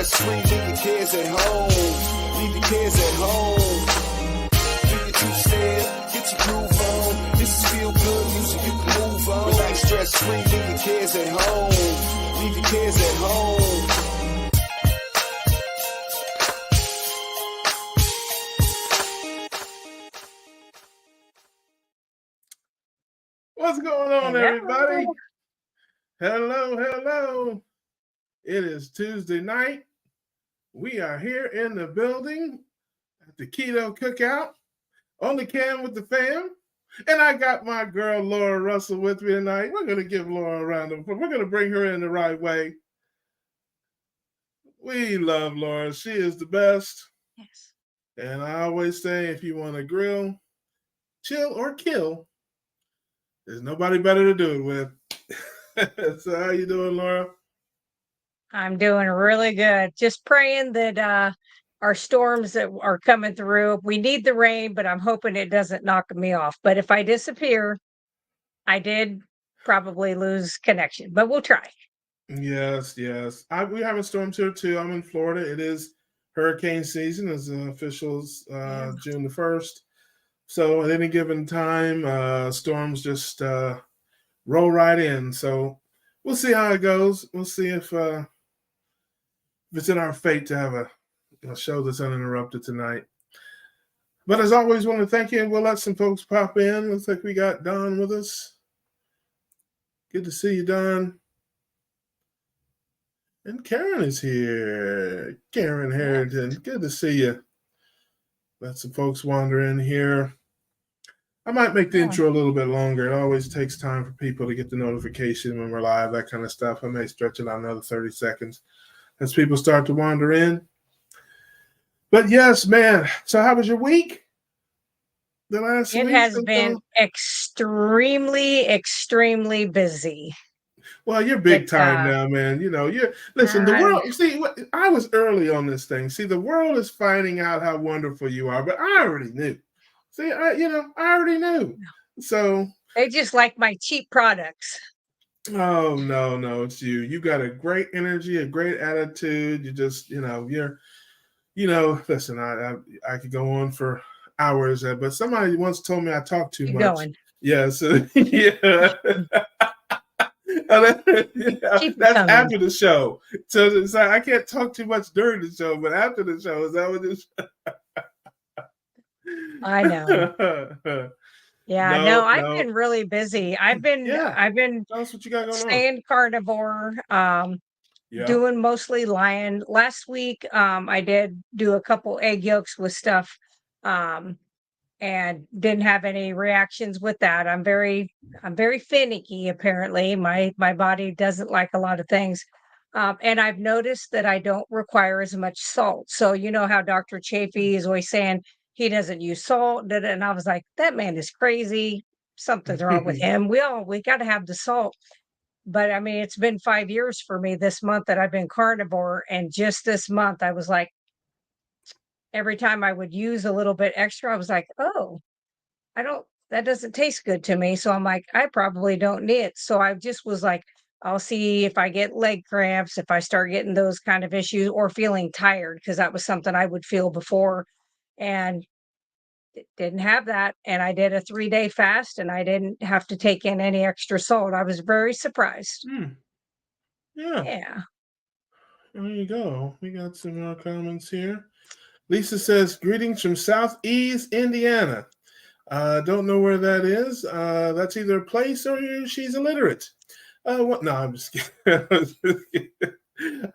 stress-free, leave your kids at home. Leave your kids at home. Do your two-step, get your groove on. This is feel good music, you can move on. Relax, stress-free, leave your kids at home. Leave your kids at home. What's going on, everybody? Hello. It is Tuesday night. We are here in the building at the Keto Cookout on the Cam with the fam. And I got my girl, Laura Russell, with me tonight. We're going to give Laura a round of applause. We're going to bring her in the right way. We love Laura. She is the best. Yes. And I always say, if you want to grill, chill, or kill, there's nobody better to do it with. So how you doing, Laura? I'm doing really good. Just praying that our storms that are coming through, we need the rain, but I'm hoping it doesn't knock me off. But if I disappear, I did probably lose connection, but we'll try. Yes. We have storms here too. I'm in Florida. It is hurricane season, as the officials June the 1st. So at any given time, storms just roll right in. So we'll see how it goes. We'll see if it's in our fate to have a show that's uninterrupted tonight. But as always, want to thank you, and we'll let some folks pop in. Looks like we got Don with us. Good to see you, Don. And Karen is here. Karen Harrington. Good to see you. Let some folks wander in here. I might make the intro a little bit longer. It always takes time for people to get the notification when we're live, that kind of stuff. I may stretch it out another 30 seconds as people start to wander in. But yes, man. So how was your week? The last week? It has been extremely busy. Well, you're big time now, man. You know, listen, the world, see, I was early on this thing. See, the world is finding out how wonderful you are, but I already knew. See, I already knew. So they just like my cheap products. Oh, no, it's you. You got a great energy, a great attitude. You just, listen, I could go on for hours, but somebody once told me I talk too much. Going. Yes. Yeah. That's after the show. So it's like I can't talk too much during the show, but after the show, is that what it is? I know. Yeah, I've been really busy. I've been Tell us what you got going staying carnivore, doing mostly lion. Last week, I did do a couple egg yolks with stuff, and didn't have any reactions with that. I'm very finicky. Apparently, my body doesn't like a lot of things. And I've noticed that I don't require as much salt. So you know how Dr. Chafee is always saying he doesn't use salt. And I was like, that man is crazy. Something's wrong with him. We got to have the salt. But I mean, it's been 5 years for me this month that I've been carnivore. And just this month, I was like, every time I would use a little bit extra, I was like, oh, that doesn't taste good to me. So I'm like, I probably don't need it. So I just was like, I'll see if I get leg cramps, if I start getting those kind of issues or feeling tired, because that was something I would feel before. And didn't have that. And I did a 3-day fast and I didn't have to take in any extra salt. I was very surprised. Yeah. There you go. We got some more comments here. Lisa says, greetings from Southeast Indiana. Don't know where that is. That's either a place or she's illiterate. What? No, I'm just kidding.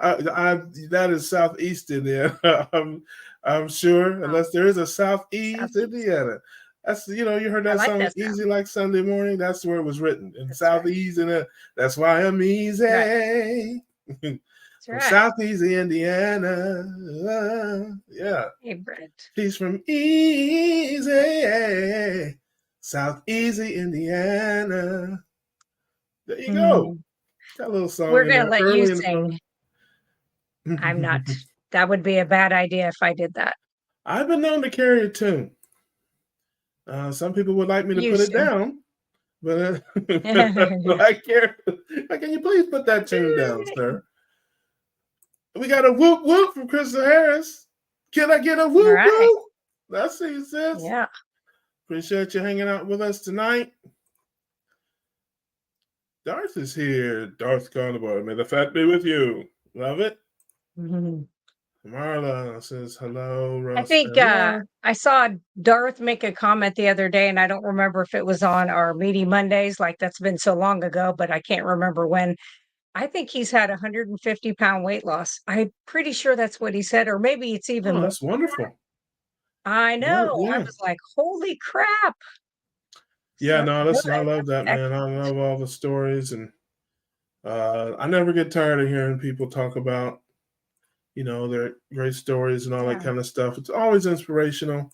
That is Southeast Indiana. I'm sure, unless there is a Southeast Indiana. That's, you heard that song, Easy Like Sunday Morning? That's where it was written, in Southeast Indiana. That's why I'm easy. Right. From Southeast Indiana. Yeah. Hey, Brent. He's from Easy, Southeast Indiana. There you go. That little song. We're going to let you sing. I'm not. That would be a bad idea if I did that. I've been known to carry a tune. Some people would like me to put it down, but I care. Can you please put that tune down, sir? We got a whoop whoop from Crystal Harris. Can I get a All whoop right. whoop? That's what he says. Yeah. Appreciate you hanging out with us tonight. Darth is here. Darth Carnivore. May the fat be with you. Love it. Mhm. Marla says hello. I Ross think and Laura. I saw Darth make a comment the other day, and I don't remember if it was on our Meaty Mondays, like that's been so long ago, but I can't remember when. I think he's had 150-pound weight loss. I'm pretty sure that's what he said, or maybe it's even Oh, more. that's wonderful. I know. I Yeah. was like, holy crap. Yeah, So no, good. listen, I love that, man. I love all the stories, and I never get tired of hearing people talk about, their great stories and all that Yeah. kind of stuff. It's always inspirational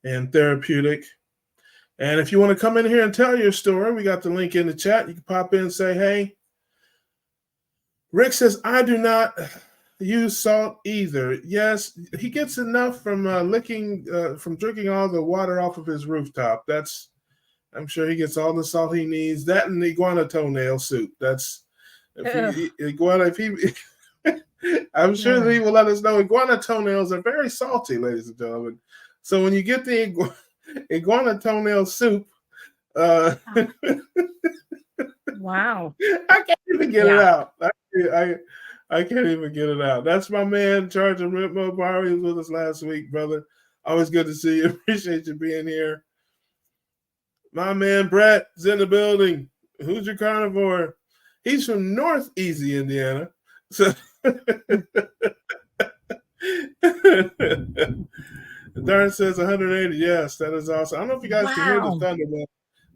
and therapeutic. And if you want to come in here and tell your story, we got the link in the chat. You can pop in and say, hey. Rick says, I do not use salt either. Yes, he gets enough from from drinking all the water off of his rooftop. I'm sure he gets all the salt he needs. That and the iguana toenail soup. Iguana, I'm sure that he will let us know iguana toenails are very salty, ladies and gentlemen. So when you get the iguana toenail soup, Wow. I can't even get it out. I can't even get it out. That's my man, Charger Ritmo Bar. He was with us last week, brother. Always good to see you. Appreciate you being here. My man Brett's in the building. Who's your carnivore? He's from North Easy, Indiana. So Darren says 180. Yes, that is awesome. I don't know if you guys can hear the thunder, man.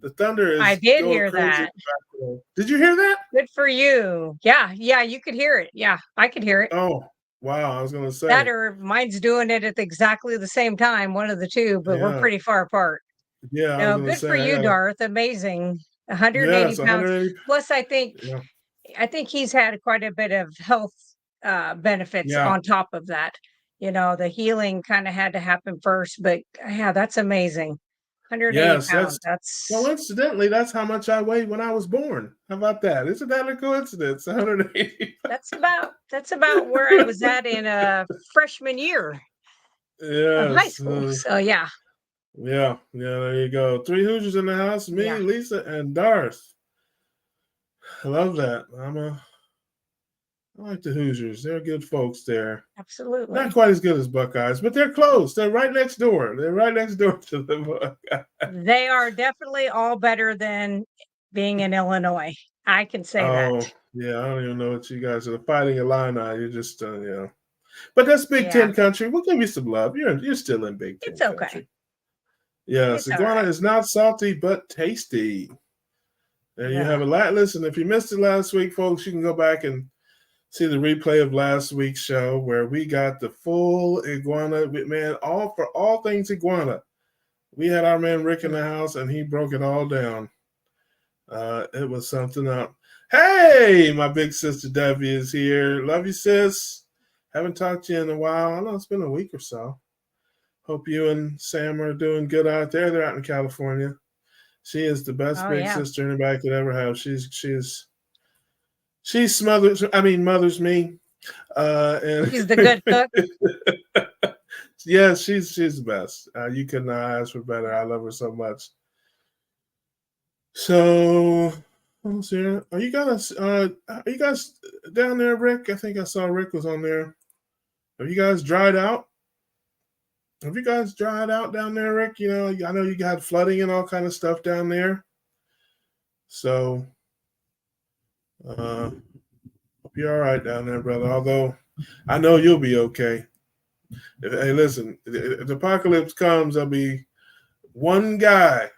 The thunder is I did going hear crazy. that. Did you hear that? Good for you. Yeah, you could hear it. Yeah, I could hear it. Oh, wow. I was going to say. That or mine's doing it at exactly the same time, one of the two, but we're pretty far apart. Yeah, I was No, going to good say. for you, Darth. Amazing. 180 Yes, pounds. 180. Plus, I think he's had quite a bit of health benefits Yeah. on top of that. The healing kind of had to happen first, but yeah, that's amazing. 180 pounds. That's coincidentally, that's how much I weighed when I was born. How about that? Isn't that a coincidence? 180. that's about where I was at in a freshman year of high school. So yeah. Yeah, there you go. 3 Hoosiers in the house, me, Lisa, and Darth. I love that. I like the Hoosiers. They're good folks there. Absolutely. Not quite as good as Buckeyes, but they're close. They're right next door. They're right next door to the Buckeyes. They are definitely all better than being in Illinois. I can say that. Yeah, I don't even know what you guys are fighting Illini. You're just, But that's Big Ten country. We'll give you some love. You're still in Big Ten country. Okay. Yes, iguana is not salty, but tasty. There you have it. Listen, if you missed it last week, folks, you can go back and see the replay of last week's show where we got the full iguana, man, for all things iguana. We had our man Rick in the house, and he broke it all down. It was something up. Hey, my big sister Debbie is here. Love you, sis. Haven't talked to you in a while. I know it's been a week or so. Hope you and Sam are doing good out there. They're out in California. She is the best big sister anybody could ever have. She mothers me. And she's the good cook. Yes, she's the best. You could not ask for better. I love her so much. So, let's see. Are you guys down there, Rick? I think I saw Rick was on there. Have you guys dried out? Have you guys dried out down there, Rick? I know you got flooding and all kind of stuff down there. So, hope you're all right down there, brother. Although, I know you'll be okay. Hey, listen, if the apocalypse comes, there'll be one guy.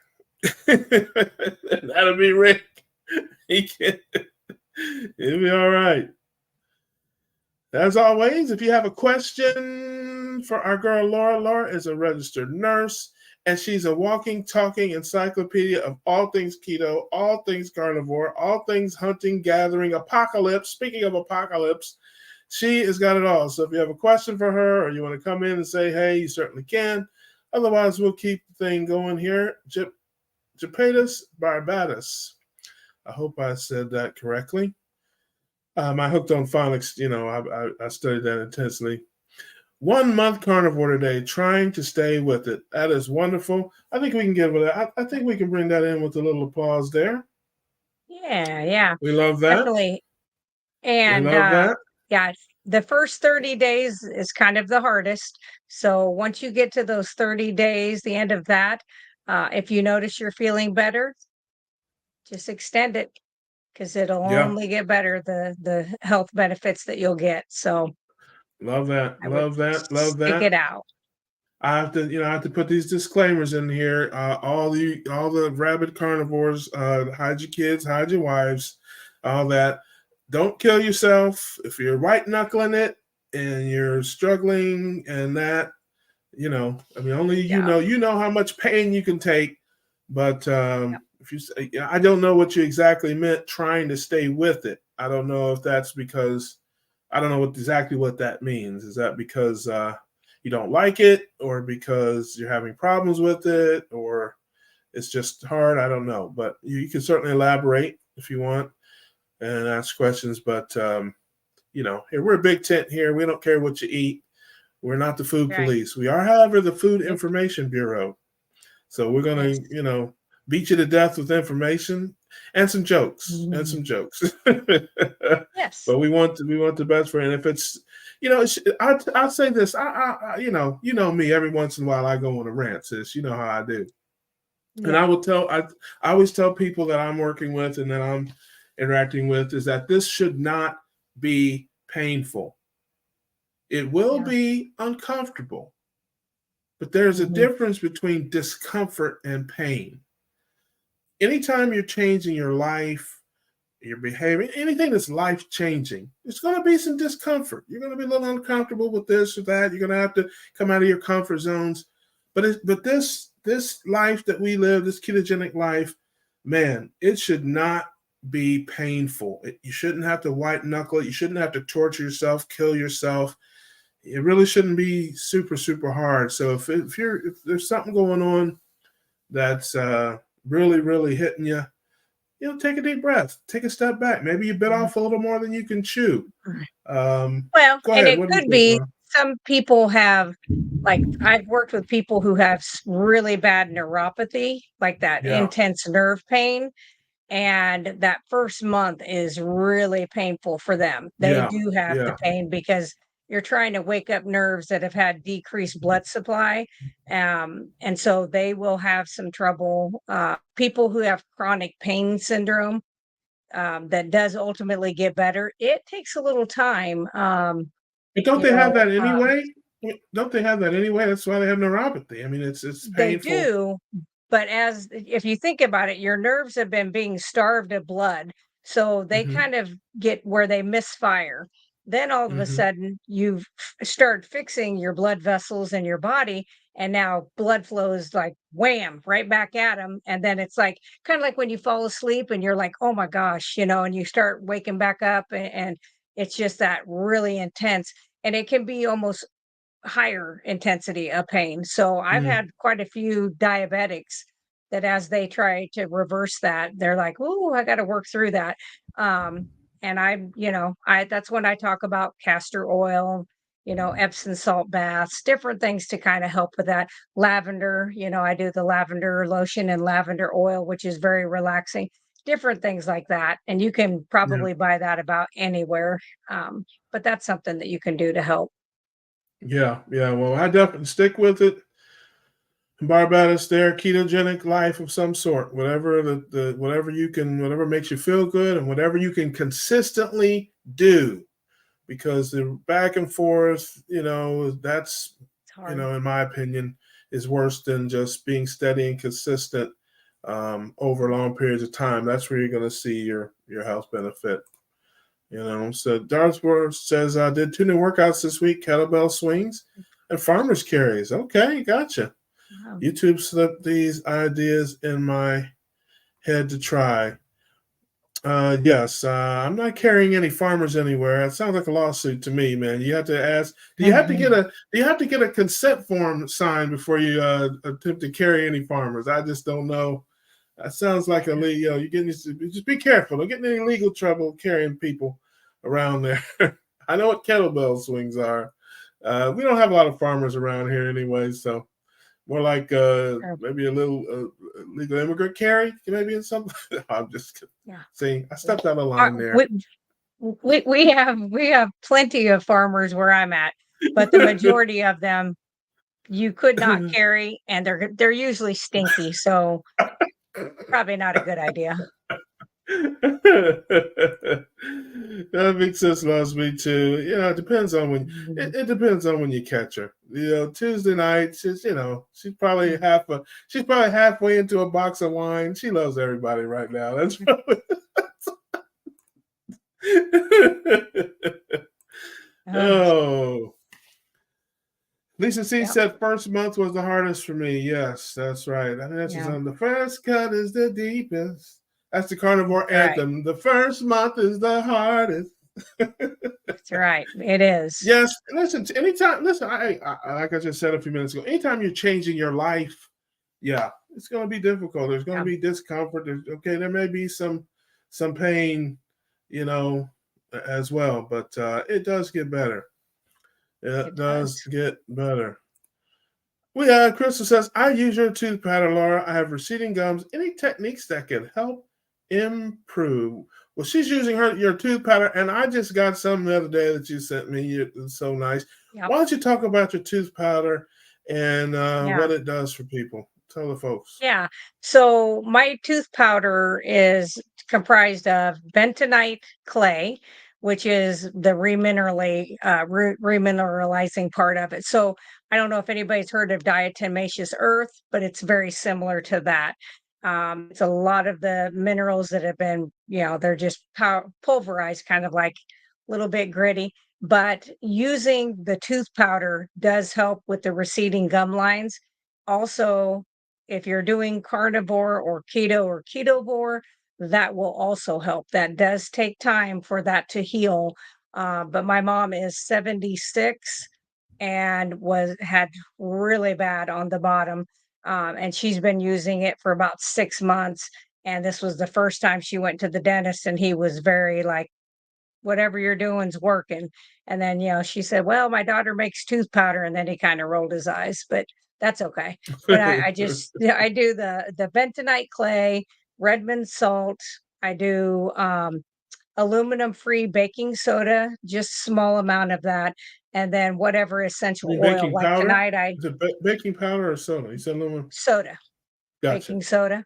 That'll be Rick. He'll be all right. As always, if you have a question for our girl Laura is a registered nurse, and she's a walking, talking encyclopedia of all things keto, all things carnivore, all things hunting, gathering, apocalypse. Speaking of apocalypse, she has got it all. So if you have a question for her or you want to come in and say, hey, you certainly can. Otherwise, we'll keep the thing going here. Japetus Barbatus. I hope I said that correctly. I hooked on phonics. I studied that intensely. 1 month carnivore today, trying to stay with it. That is wonderful. I think we can get with it. I think we can bring that in with a little applause there. Yeah, We love that. definitely. We And love that. yeah, the first 30 days is kind of the hardest. So once you get to those 30 days, the end of that, if you notice you're feeling better, just extend it because it'll Yeah. only get better, the health benefits that you'll get. So Love that. I would Love that. Love stick that. it out. I have to put these disclaimers in here. All the rabid carnivores, hide your kids, hide your wives, all that. Don't kill yourself if you're white knuckling it and you're struggling and that. Only you know how much pain you can take. But if you say, I don't know what you exactly meant trying to stay with it. I don't know if that's because I don't know exactly what that means. Is that because you don't like it, or because you're having problems with it, or it's just hard? I don't know, but you can certainly elaborate if you want and ask questions. But here we're a big tent here. We don't care what you eat. We're not the food police. We are, however, the Food Information Bureau. So we're gonna, beat you to death with information and some jokes Yes. But we want the best for it. And if it's, I'll say this. I me. Every once in a while, I go on a rant, sis. You know how I do. Yeah. And I always tell people that I'm working with and that I'm interacting with is that this should not be painful. It will be uncomfortable, but there's a difference between discomfort and pain. Anytime you're changing your life, your behavior, anything that's life-changing, it's going to be some discomfort. You're going to be a little uncomfortable with this or that. You're going to have to come out of your comfort zones. But this life that we live, this ketogenic life, man, it should not be painful. You shouldn't have to white knuckle it. You shouldn't have to torture yourself, kill yourself. It really shouldn't be super, super hard. So if there's something going on that's really, really hitting you, take a deep breath, take a step back. Maybe you bit off a little more than you can chew. Well, go and ahead. it could be some people have, like I've worked with people who have really bad neuropathy, like that intense nerve pain. And that first month is really painful for them. They do have the pain because you're trying to wake up nerves that have had decreased blood supply. And so they will have some trouble. People who have chronic pain syndrome, that does ultimately get better. It takes a little time. But don't they have that anyway? Don't they have that anyway? That's why they have neuropathy. I mean, it's painful. They do. But if you think about it, your nerves have been being starved of blood. So they kind of get where they misfire. Then all of a sudden you start fixing your blood vessels in your body. And now blood flow is like wham, right back at them. And then it's like kind of like when you fall asleep and you're like, oh my gosh, and you start waking back up and it's just that really intense. And it can be almost higher intensity of pain. So I've had quite a few diabetics that as they try to reverse that, they're like, "Oh, I got to work through that." And that's when I talk about castor oil, Epsom salt baths, different things to kind of help with that. Lavender, I do the lavender lotion and lavender oil, which is very relaxing. Different things like that. And you can probably buy that about anywhere. But that's something that you can do to help. Yeah. Well, I definitely stick with it. Barbados, there, ketogenic life of some sort, whatever whatever makes you feel good and whatever you can consistently do, because the back and forth, that's, in my opinion, is worse than just being steady and consistent over long periods of time. That's where you're going to see your health benefit. So Darthworth says, I did 2 new workouts this week, kettlebell swings and farmer's carries. Okay, gotcha. Wow. YouTube slipped these ideas in my head to try. Yes, I'm not carrying any farmers anywhere. It sounds like a lawsuit to me, man. You have to ask, do you have to get a consent form signed before you attempt to carry any farmers? I just don't know. That sounds like just be careful. Don't get in any legal trouble carrying people around there. I know what kettlebell swings are. We don't have a lot of farmers around here anyway, so more like maybe a little legal immigrant carry, maybe in something. I'm just saying. I stepped out of line there. We have plenty of farmers where I'm at, but the majority of them you could not carry, and they're usually stinky, so probably not a good idea. That Big Sis loves me too. It depends on when it depends on when you catch her. Tuesday night, she's probably halfway into a box of wine. She loves everybody right now. That's probably oh. Lisa C said first month was the hardest for me. Yes, that's right. I think that's on the first cut is the deepest. That's the carnivore anthem. The first month is the hardest. That's right. It is. Yes. Listen, I like I just said a few minutes ago, anytime you're changing your life, it's going to be difficult. There's going to be discomfort. There may be some pain, as well, but it does get better. It does get better. Crystal says, I use your tooth powder, Laura. I have receding gums. Any techniques that can help improve? Well, she's using your tooth powder, and I just got some the other day that you sent me. It's so nice. Yep. Why don't you talk about your tooth powder and what it does for people? Tell the folks. Yeah. So my tooth powder is comprised of bentonite clay, which is the remineralizing part of it. So I don't know if anybody's heard of diatomaceous earth, but it's very similar to that. It's a lot of the minerals that have been, they're just pulverized, kind of like a little bit gritty. But using the tooth powder does help with the receding gum lines. Also, if you're doing carnivore or ketovore, that will also help. That does take time for that to heal. But my mom is 76 and had really bad on the bottom. And she's been using it for about 6 months. And this was the first time she went to the dentist, and he was very like, whatever you're doing's working. And then, she said, well, my daughter makes tooth powder. And then he kind of rolled his eyes, but that's okay. But I do the bentonite clay, Redmond salt. I do aluminum-free baking soda, just small amount of that, and then whatever essential oil. Like powder? tonight, Is it baking powder or soda? You said aluminum soda, baking soda.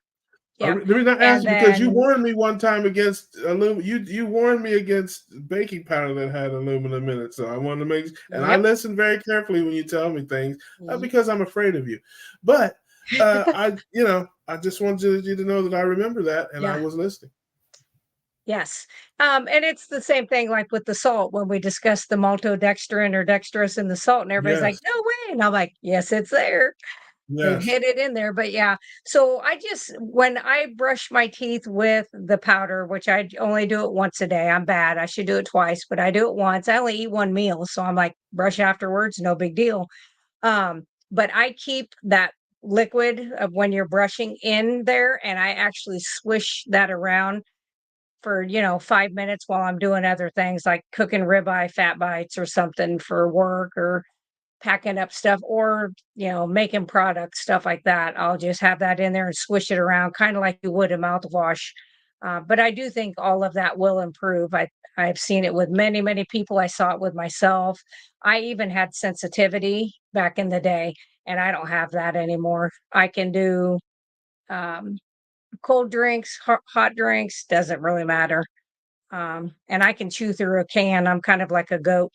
Yeah. The reason I asked because you warned me one time against aluminum. You warned me against baking powder that had aluminum in it. So I wanted to make, and I listen very carefully when you tell me things because I'm afraid of you. But I just wanted you to know that I remember that, and I was listening. Yes. And it's the same thing like with the salt when we discussed the maltodextrin or dextrose in the salt, and everybody's like, no way. And I'm like, yes, it's there. They've hid it in there. But so when I brush my teeth with the powder, which I only do it once a day, I'm bad. I should do it twice, but I do it once. I only eat one meal. So I'm like, brush afterwards, no big deal. But I keep that liquid of when you're brushing in there, and I actually swish that around for 5 minutes while I'm doing other things like cooking ribeye fat bites or something for work, or packing up stuff, or making products, stuff like that. I'll just have that in there and swish it around, kind of like you would a mouthwash. But I do think all of that will improve. I've seen it with many, many people. I saw it with myself. I even had sensitivity back in the day, and I don't have that anymore. I can do cold drinks, hot drinks, doesn't really matter. And I can chew through a can. I'm kind of like a goat.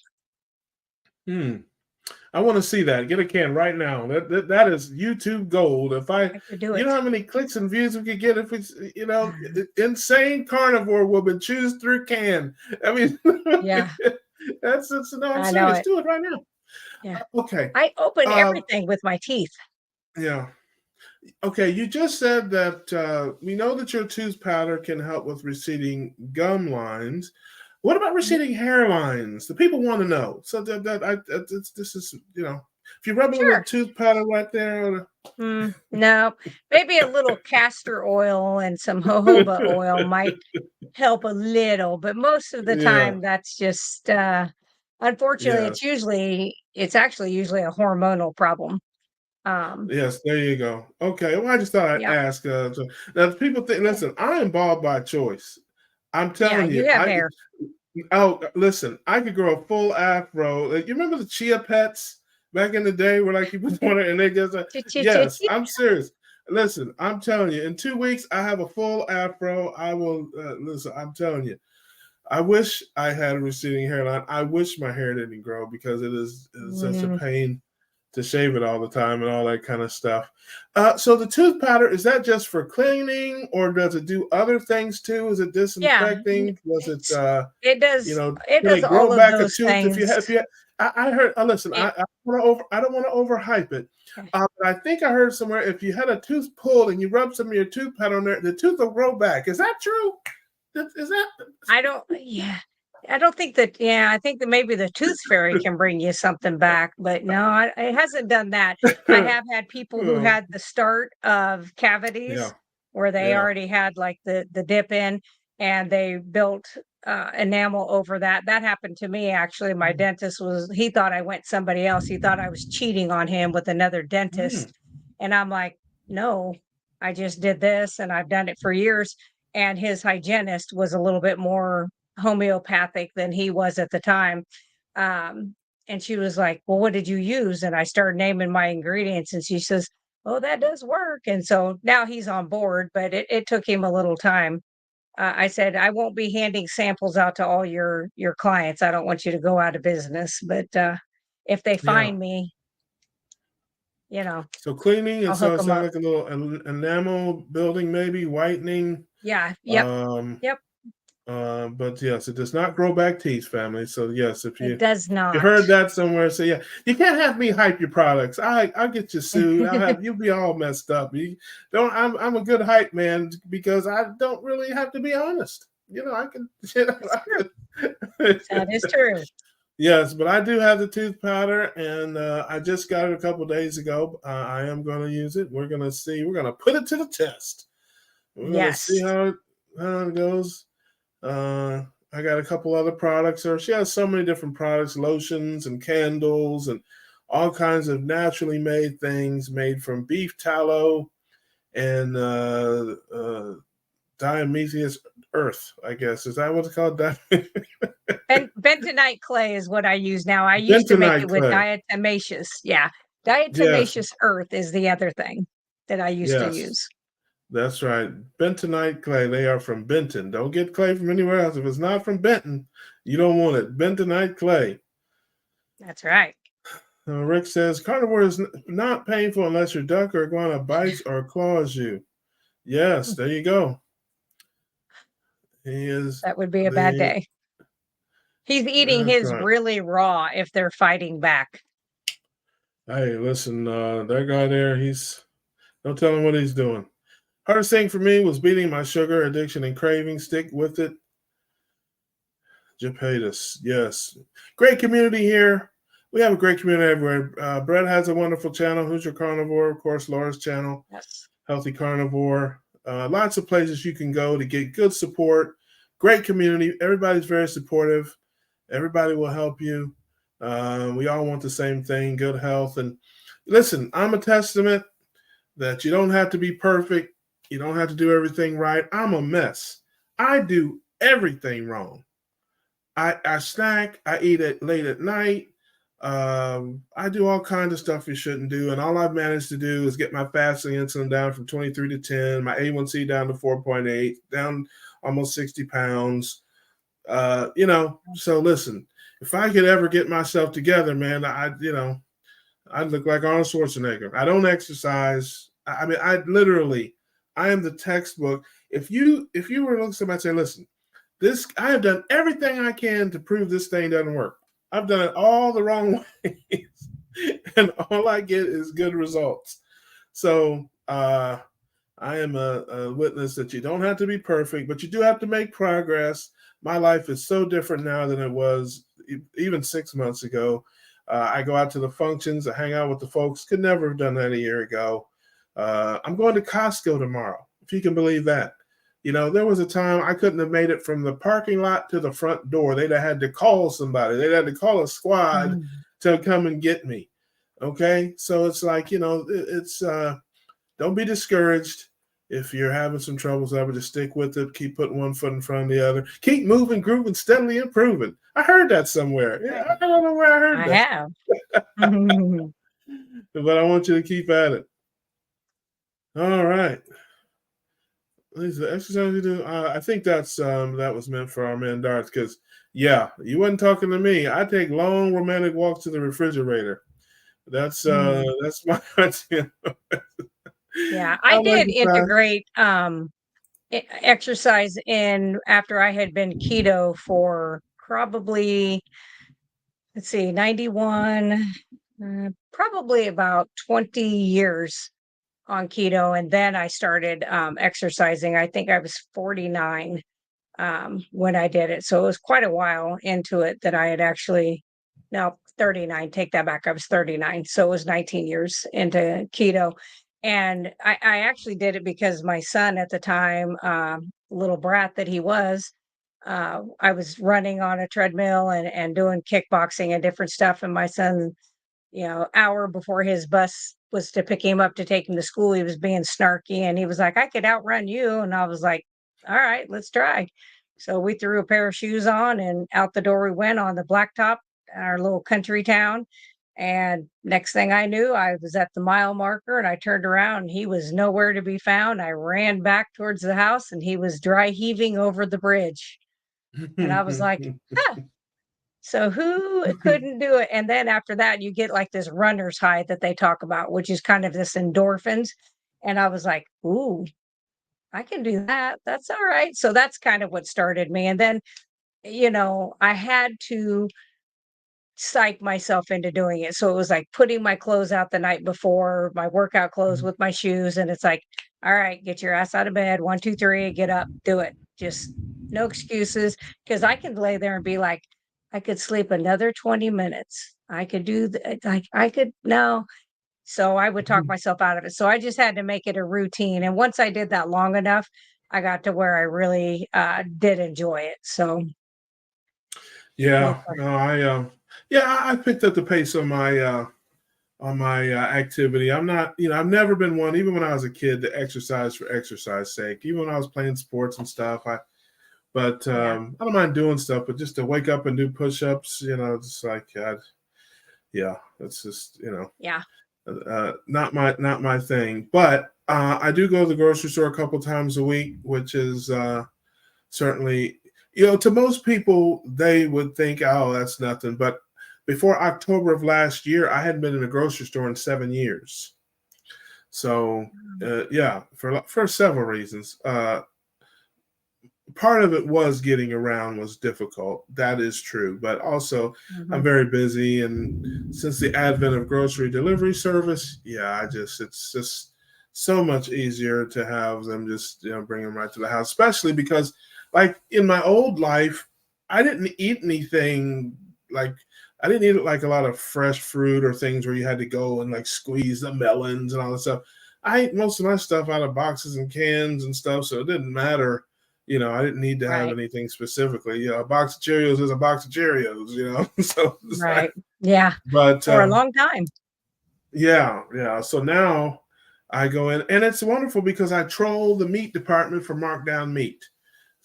I want to see that. Get a can right now. That is YouTube gold. If I could do it. You know how many clicks and views we could get if it's insane carnivore woman chews through can. I mean, that's I'm serious. Do it right now. Yeah. Okay. I open everything with my teeth. Yeah. Okay, you just said that we know that your tooth powder can help with receding gum lines. What about receding hairlines? The people want to know. So this is, if you rub a little tooth powder right there. No, maybe a little castor oil and some jojoba oil might help a little, but most of the Yeah. time that's just unfortunately Yes. it's actually usually a hormonal problem. Yes, there you go. Okay, well, I just thought I'd Yep. ask. Now, people think, Yeah. listen, I am bald by choice. I'm Yeah, telling you you, have hair. listen, I could grow a full afro. Like, you remember the chia pets back in the day where like you put on it and they just, yes, I'm serious. Listen, I'm telling you, in 2 weeks, I have a full afro. I will, listen, I'm telling you, I wish I had a receding hairline. I wish my hair didn't grow because it is such a Mm, pain to shave it all the time and all that kind of stuff. So the tooth powder, is that just for cleaning or does it do other things too? Is it yeah, disinfecting? Does it, it you does know, it can does it grow all of back a those tooth if things. you I heard, listen, It I don't want to overhype it. But I think I heard somewhere if you had a tooth pulled and you rub some of your tooth powder on there, the tooth will grow back. Is that true? Is that? I don't yeah. I don't think that I think that maybe the tooth fairy can bring you something back, but no, it hasn't done that. I have had people who Oh, had the start of yeah, cavities where they yeah. already had like the dip in and they built enamel over that. That happened to me actually. My dentist he thought I went somebody else. He thought I was cheating on him with another Mm, dentist. And I'm like, no, I just did this and I've done it for years. And his hygienist was a little bit more homeopathic than he was at the time. Um, and she was like, "Well, what did you use?" And I started naming my ingredients, and she says, "Oh, that does work." And so now he's on board, but it took him a little time. I said, "I won't be handing samples out to all your clients. I don't want you to go out of business. But if they yeah. find me, you know, So cleaning, and I'll so hook it them sounds up." like a little enamel building, maybe whitening. Yeah. Yep. Um, Yep. but yes, it does not grow back teeth, family. So yes, It does if you not. heard that somewhere, say yeah, you can't have me hype your products. I'll get you sued. You'll be all messed up. You don't. I'm a good hype man because I don't really have to be honest. You know, I can. You know, That's true. I That is can true. Yes, but I do have the tooth powder, and I just got it a couple days ago. I am going to use it. We're going to see. We're going to put it to the test. We're going to see Yes. how it goes. Uh, I got a couple other products. Or she has so many different products, lotions and candles, and all kinds of naturally made things made from beef tallow and diametheus earth. I guess is that what it's called? And bentonite clay is what I use now. I used to make Bentonite it with clay. diatomaceous. Yeah. Yes, Diatomaceous earth is the other thing that I used to yes. use. That's right. Bentonite clay. They are from Benton. Don't get clay from anywhere else. If it's not from Benton, you don't want it. Bentonite clay. That's right. Rick says carnivore is not painful unless your duck or iguana bites or claws you. Yes, there you go. He is That would be a bad the. day. He's eating That's his right. really raw if they're fighting back. Hey, listen, that guy there. Don't tell him what he's doing. Hardest thing for me was beating my sugar addiction and craving. Stick with it. Japetus, yes. Great community here. We have a great community everywhere. Brett has a wonderful channel, Who's Your Carnivore? Of course, Laura's channel, Yes. Healthy Carnivore. Lots of places you can go to get good support. Great community. Everybody's very supportive. Everybody will help you. We all want the same thing, good health. And listen, I'm a testament that you don't have to be perfect. You don't have to do everything right. I'm a mess. I do everything wrong. I snack. I eat it late at night. I do all kinds of stuff you shouldn't do, and all I've managed to do is get my fasting insulin down from 23 to 10, my A1C down to 4.8, down almost 60 pounds. So listen, if I could ever get myself together, man, I'd look like Arnold Schwarzenegger. I don't exercise. I mean, I am the textbook. If you were to look at somebody and say, listen, I have done everything I can to prove this thing doesn't work. I've done it all the wrong ways, and all I get is good results. So I am a witness that you don't have to be perfect, but you do have to make progress. My life is so different now than it was even 6 months ago. I go out to the functions, I hang out with the folks. Could never have done that a year ago. I'm going to Costco tomorrow, if you can believe that. There was a time I couldn't have made it from the parking lot to the front door. They'd have had to call somebody. They'd had to call a squad to come and get me. Okay. So it's like, don't be discouraged. If you're having some troubles, ever just stick with it. Keep putting one foot in front of the other. Keep moving, grooving, steadily improving. I heard that somewhere. Yeah, I don't know where I heard that. I have. But I want you to keep at it. All right. The exercise you do. I think that was meant for our man Darth, because you wasn't talking to me. I take long romantic walks to the refrigerator. That's my idea. Yeah, I did integrate exercise in after I had been keto for probably, let's see, 91, probably about 20 years on keto. And then I started exercising. I think I was 49 when I did it. So it was quite a while into it that I had actually, no, 39, take that back. I was 39. So it was 19 years into keto. And I actually did it because my son at the time, little brat that he was, I was running on a treadmill and doing kickboxing and different stuff. And my son, hour before his bus was to pick him up to take him to school, he was being snarky and he was like, I could outrun you. And I was like, all right, let's try. So we threw a pair of shoes on and out the door we went on the blacktop, our little country town. And next thing I knew, I was at the mile marker and I turned around and he was nowhere to be found. I ran back towards the house and he was dry heaving over the bridge. And I was like, huh. So who couldn't do it? And then after that, you get like this runner's high that they talk about, which is kind of this endorphins. And I was like, ooh, I can do that. That's all right. So that's kind of what started me. And then, I had to psych myself into doing it. So it was like putting my clothes out the night before, my workout clothes with my shoes. And it's like, all right, get your ass out of bed. 1, 2, 3, get up, do it. Just no excuses. Because I can lay there and be like, I could sleep another 20 minutes. I could do like I could no. So I would talk myself out of it. So I just had to make it a routine. And once I did that long enough, I got to where I really did enjoy it. So yeah, no, I picked up the pace on my activity. I'm not, I've never been one, even when I was a kid, to exercise for exercise sake. Even when I was playing sports and stuff, I don't mind doing stuff, but just to wake up and do push-ups, just like, it's just, not my thing. But I do go to the grocery store a couple times a week, which is certainly, to most people, they would think, oh, that's nothing. But before October of last year, I hadn't been in a grocery store in 7 years. So, for several reasons. Part of it was getting around was difficult. That is true. But also, I'm very busy. And since the advent of grocery delivery service, it's just so much easier to have them just, bring them right to the house, especially because, like, in my old life, I didn't eat anything like, I didn't eat like a lot of fresh fruit or things where you had to go and like squeeze the melons and all that stuff. I ate most of my stuff out of boxes and cans and stuff, so it didn't matter. I didn't need to have anything specifically. A box of Cheerios is a box of Cheerios, So right, yeah, but for a long time. Yeah. So now I go in, and it's wonderful because I troll the meat department for markdown meat.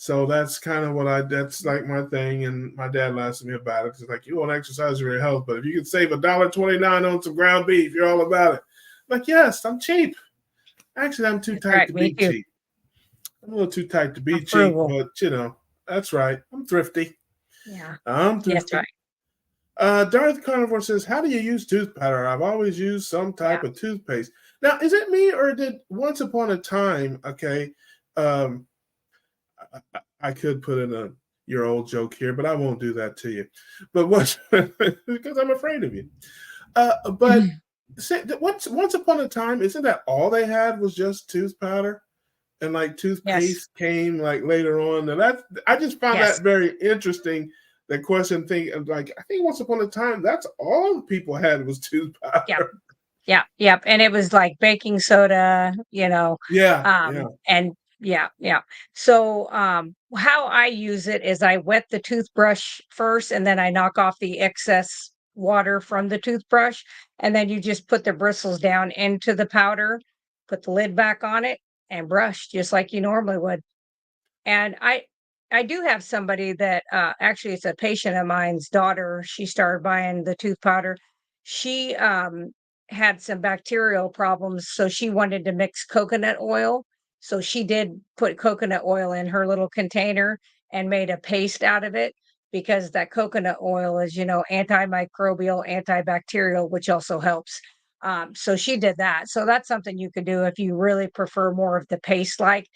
So that's kind of that's like my thing. And my dad laughs at me about it. It's like, you want to exercise for your health, but if you can save $1.29 on some ground beef, you're all about it. I'm like, yes, I'm cheap. Actually, I'm too tight to be cheap. I'm a little too tight to be cheap, but that's right. I'm thrifty. Yeah. I'm thrifty. That's right. Darth Carnivore says, how do you use tooth powder? I've always used some type of toothpaste. Now, is it me or did once upon a time, I could put in your old joke here, but I won't do that to you. But because I'm afraid of you. But once upon a time, isn't that all they had was just tooth powder? And like toothpaste came like later on. And I just found that very interesting. That question thing of like, I think once upon a time, that's all people had was tooth powder. Yep. And it was like baking soda, and Yeah, yeah. So, how I use it is I wet the toothbrush first, and then I knock off the excess water from the toothbrush, and then you just put the bristles down into the powder, put the lid back on it, and brush just like you normally would. And I do have somebody that, actually it's a patient of mine's daughter, she started buying the tooth powder. She, had some bacterial problems, so she wanted to mix coconut oil. So she did put coconut oil in her little container and made a paste out of it because that coconut oil is, antimicrobial, antibacterial, which also helps. So she did that. So that's something you could do if you really prefer more of the paste like.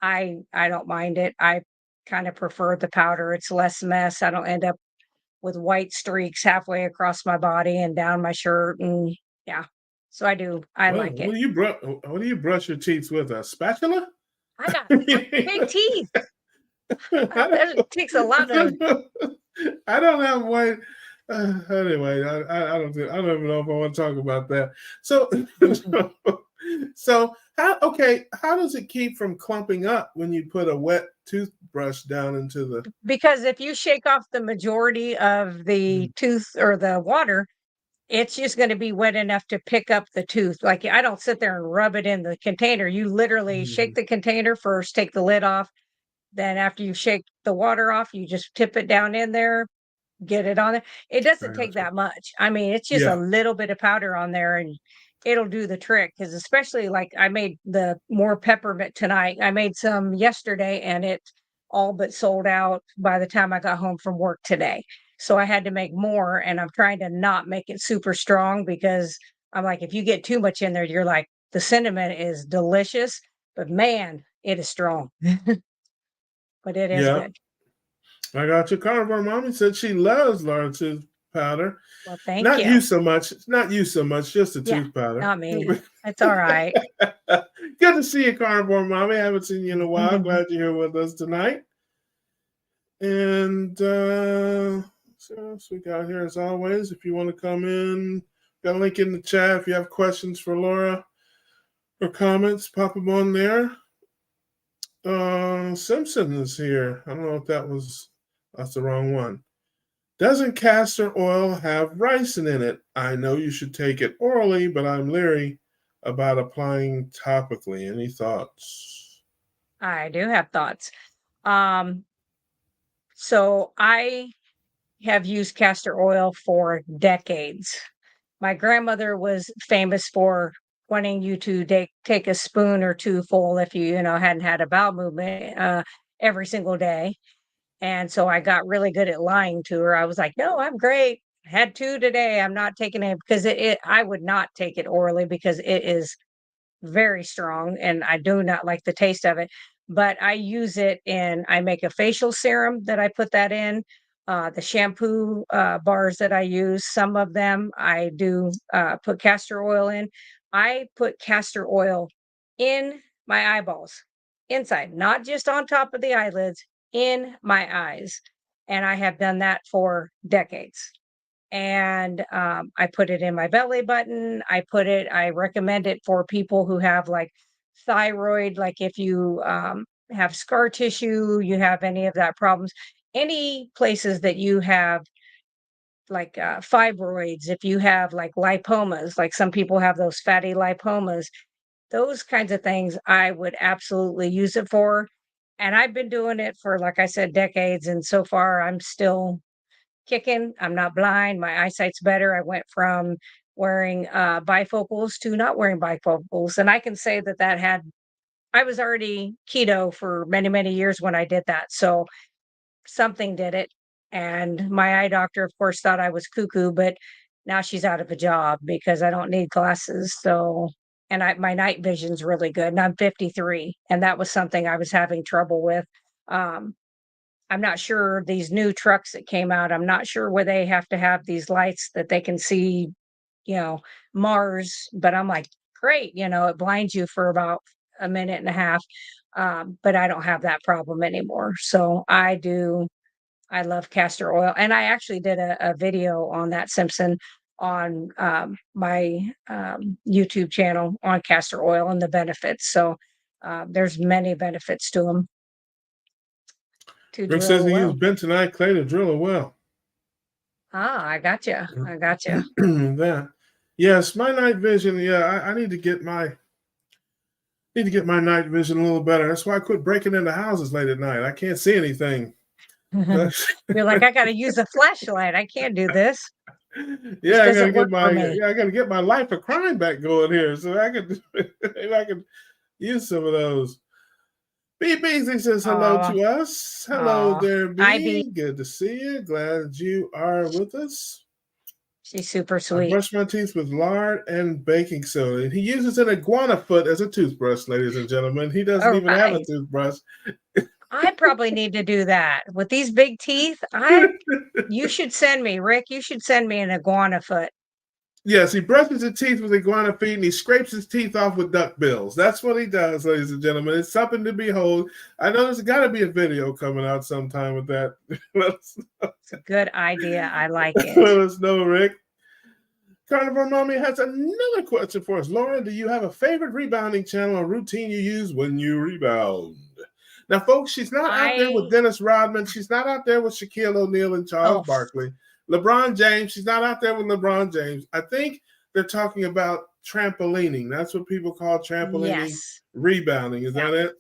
I don't mind it. I kind of prefer the powder. It's less mess. I don't end up with white streaks halfway across my body and down my shirt, and yeah. So I do. I Well, like it. what do you brush your teeth with? A spatula? I got big teeth. I That don't, takes a lot of. I don't have white. Anyway, I don't even know if I want to talk about that. So, so how does it keep from clumping up when you put a wet toothbrush down into the? Because if you shake off the majority of the tooth or the water, it's just going to be wet enough to pick up the tooth. Like I don't sit there and rub it in the container. You literally shake Mhm. the container first, take the lid off. Then after you shake the water off, you just tip it down in there, get it on there. It I doesn't take got you. that much. I mean, it's just a Yeah. little bit of powder on there and it'll do the trick. Because especially like I made the more peppermint tonight. I made some yesterday and it all but sold out by the time I got home from work today. So I had to make more and I'm trying to not make it super strong because I'm like, if you get too much in there, you're like, the cinnamon is delicious, but man, it is strong. But it is Yeah. good. I got you. Carnivore Mommy said she loves Laura tooth powder. Well, thank Not you. you so much. Not you so much. Just the Yeah, tooth powder. not me. It's all right. Good to see you, Carnivore Mommy. I haven't seen you in a while. Glad you're here with us tonight. And so what else we got here as always. If you want to come in, got a link in the chat. If you have questions for Laura or comments, pop them on there. Simpson is here. I don't know if that's the wrong one. Doesn't castor oil have ricin in it? I know you should take it orally, but I'm leery about applying topically. Any thoughts? I do have thoughts. Um, so I have used castor oil for decades. My grandmother was famous for wanting you to take a spoon or two full if you hadn't had a bowel movement every single day. And so I got really good at lying to her. I was like, "No, I'm great. Had two today. I'm not taking it because I would not take it orally because it is very strong and I do not like the taste of it. But I use it in I make a facial serum that I put that in. The shampoo bars that I use, some of them I do put castor oil in. I put castor oil in my eyeballs, inside, not just on top of the eyelids, in my eyes. And I have done that for decades and I put it in my belly button. I recommend it for people who have like thyroid, like if you have scar tissue, you have any of that problems, any places that you have like fibroids, if you have like lipomas, like some people have those fatty lipomas, those kinds of things, I would absolutely use it for. And I've been doing it for, like I said, decades. And so far, I'm still kicking. I'm not blind. My eyesight's better. I went from wearing bifocals to not wearing bifocals. And I can say I was already keto for many, many years when I did that. So something did it. And my eye doctor, of course, thought I was cuckoo, but now she's out of a job because I don't need glasses. So, and my night vision's really good. And I'm 53. And that was something I was having trouble with. Um, I'm not sure these new trucks that came out, I'm not sure where they have to have these lights that they can see, you know, Mars, but I'm like, great, it blinds you for about a minute and a half. But I don't have that problem anymore. So I love castor oil. And I actually did a video on that Simpson on my YouTube channel on castor oil and the benefits. So There's many benefits to them. To Rick drill says a he well. used bentonite clay to drill a well. I gotcha. I gotcha. That. Yes, my night vision. Yeah, I need to get my night vision a little better. That's why I quit breaking into houses late at night. I can't see anything. You're like, I got to use a flashlight. I can't do this. This Yeah, doesn't work for me. I gotta get my life of crime back going here, so I could maybe I could use some of those. B Beasley says hello Oh, to us. Hello there, I be. B. Good to see you. Glad you are with us. She's super I sweet. brush my teeth with lard and baking soda. He uses an iguana foot as a toothbrush, ladies and gentlemen. He doesn't All even have a right. toothbrush. I probably need to do that with these big teeth. You should send me, Rick. You should send me an iguana foot. Yes, he brushes his teeth with iguana feet and he scrapes his teeth off with duck bills. That's what he does, ladies and gentlemen. It's something to behold. I know there's got to be a video coming out sometime with that. It's a good idea. I like Let it. us know, Rick. Carnivore Mommy has another question for us. Laura, do you have a favorite rebounding channel or routine you use when you rebound? Now, folks, she's not out there with Dennis Rodman. She's not out there with Shaquille O'Neal and Charles Barkley. LeBron James, she's not out there with LeBron James. I think they're talking about trampolining. That's what people call trampolining rebounding. Is that it?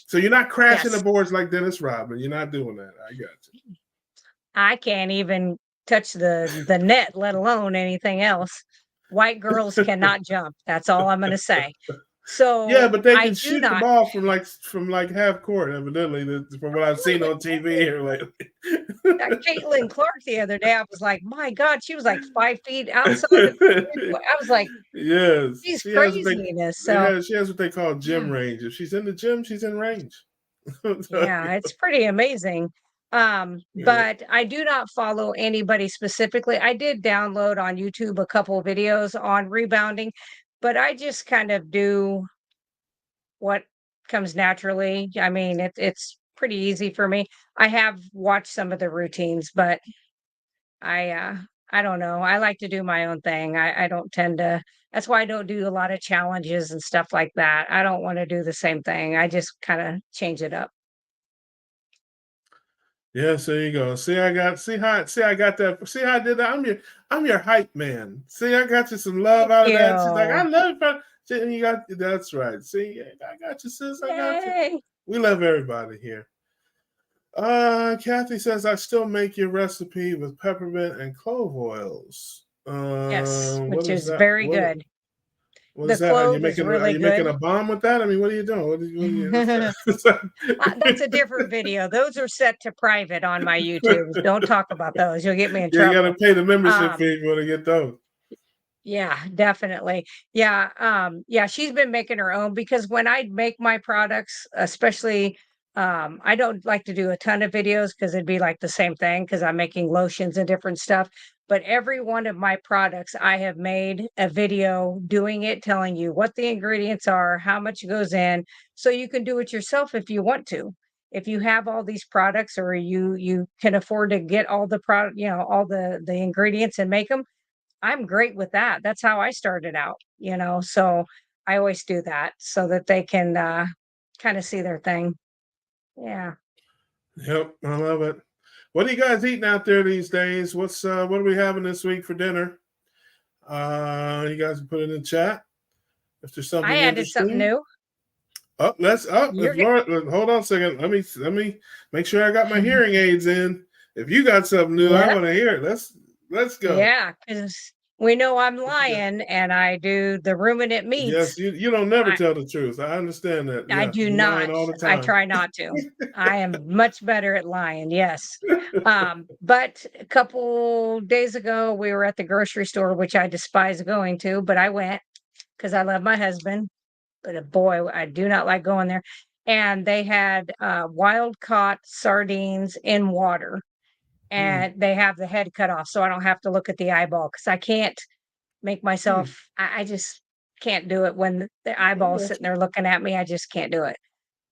So you're not crashing the boards like Dennis Rodman. You're not doing that. I got you. I can't even touch the net, let alone anything else. White girls cannot jump. That's all I'm going to say. So yeah, but they can shoot the ball from like half court, evidently, from what I've seen on TV here lately. Caitlin Clark the other day, I was like, my God, she was like 5 feet outside. I was like, yes, she's craziness. She has what they call gym range. If she's in the gym, she's in range. Yeah, it's pretty amazing. But I do not follow anybody specifically. I did download on YouTube a couple of videos on rebounding, but I just kind of do what comes naturally. I mean, it's pretty easy for me. I have watched some of the routines, but I don't know. I like to do my own thing. I don't tend to. That's why I don't do a lot of challenges and stuff like that. I don't want to do the same thing. I just kind of change it up. Yes, there you go. See how I got that. See how I did that. I'm your hype man. See, I got you some love out of that. She's like, I love it. And you got that's right. See, I got you, sis. I got you. We love everybody here. Kathy says I still make your recipe with peppermint and clove oils. Yes, which is very good. What is that? Are you making a bomb with that? I mean, what are you doing? That's a different video. Those are set to private on my YouTube. Don't talk about those. You'll get me in trouble. You got to pay the membership fee if you want to get those. Yeah, definitely. Yeah. She's been making her own because when I make my products, especially, I don't like to do a ton of videos because it'd be like the same thing because I'm making lotions and different stuff. But every one of my products, I have made a video doing it, telling you what the ingredients are, how much goes in, so you can do it yourself if you want to. If you have all these products or you can afford to get all the product, all the ingredients and make them, I'm great with that. That's how I started out, so I always do that so that they can kind of see their thing. Yeah. Yep, I love it. What are you guys eating out there these days? What are we having this week for dinner? You guys can put it in the chat if there's something I added something new. Hold on a second. Let me make sure I got my hearing aids in. If you got something new, I want to hear it. Let's go. Yeah, because we know I'm lying and I do the ruminant meats. Yes, you don't never tell the truth. I understand that. I do not. All the time. I try not to. I am much better at lying. Yes. But a couple days ago, we were at the grocery store, which I despise going to, but I went because I love my husband. But boy, I do not like going there. And they had wild caught sardines in water. And they have the head cut off, so I don't have to look at the eyeball because I can't make myself. I just can't do it when the eyeball's sitting there looking at me. I just can't do it.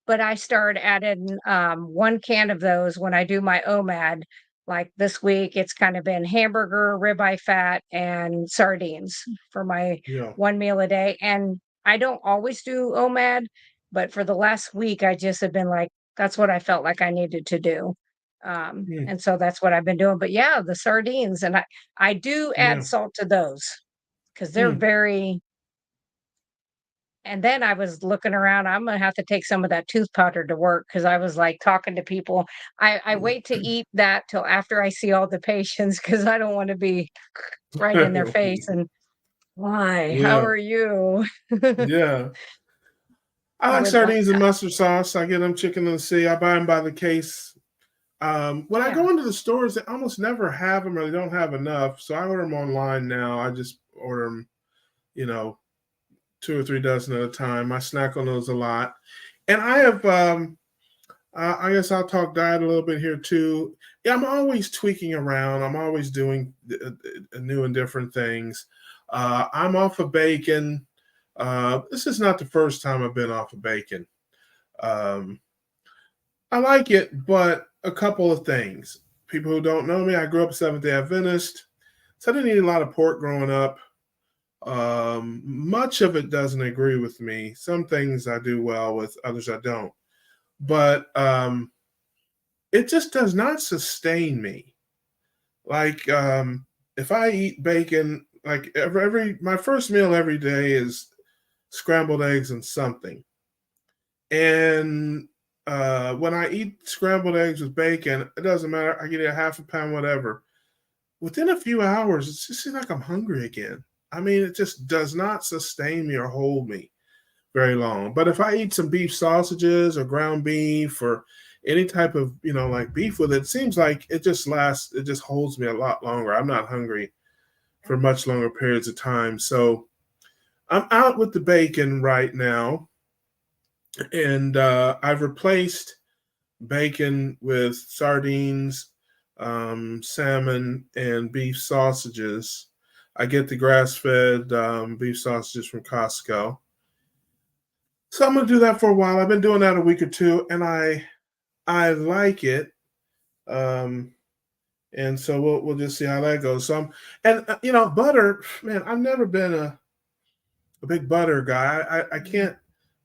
But I started adding 1 can of those when I do my OMAD. Like this week, it's kind of been hamburger, ribeye fat, and sardines for my one meal a day. And I don't always do OMAD, But for the last week, I just have been like, that's what I felt like I needed to do. Mm, And so that's what I've been doing. But yeah, the sardines, and I do add yeah. salt to those because they're Mm. very. And then I was looking around. I'm gonna have to take some of that tooth powder to work because I was like talking to people. I wait to eat that till after I see all the patients because I don't want to be right in their face and why? How Yeah. are you? Yeah. I I like would like sardines and that. mustard sauce. I get them chicken and sea. I buy them by the case. When I Yeah. go into the stores, they almost never have them or they don't have enough. So I order them online now. I just order them, you know, 2 or 3 dozen at a time. I snack on those a lot. And I have, I guess I'll talk diet a little bit here too. Yeah, I'm always tweaking around. I'm always doing new and different things. I'm off of bacon. This is not the first time I've been off of bacon. Um, I like it, but a couple of things. People who don't know me, I grew up Seventh-day Adventist, so I didn't eat a lot of pork growing up. Much of it doesn't agree with me. Some things I do well with, others I don't. But it just does not sustain me. Like if I eat bacon, like every my first meal every day is scrambled eggs and something. And when I eat scrambled eggs with bacon, it doesn't matter. I get a half a pound, whatever. Within a few hours, it just seems like I'm hungry again. I mean, it just does not sustain me or hold me very long. But if I eat some beef sausages or ground beef or any type of, like beef with it, it seems like it just lasts, it just holds me a lot longer. I'm not hungry for much longer periods of time. So I'm out with the bacon right now. And I've replaced bacon with sardines, salmon, and beef sausages. I get the grass-fed beef sausages from Costco. So I'm gonna do that for a while. I've been doing that a week or two, and I like it. Um, and so we'll just see how that goes. So butter, man. I've never been a big butter guy. I can't.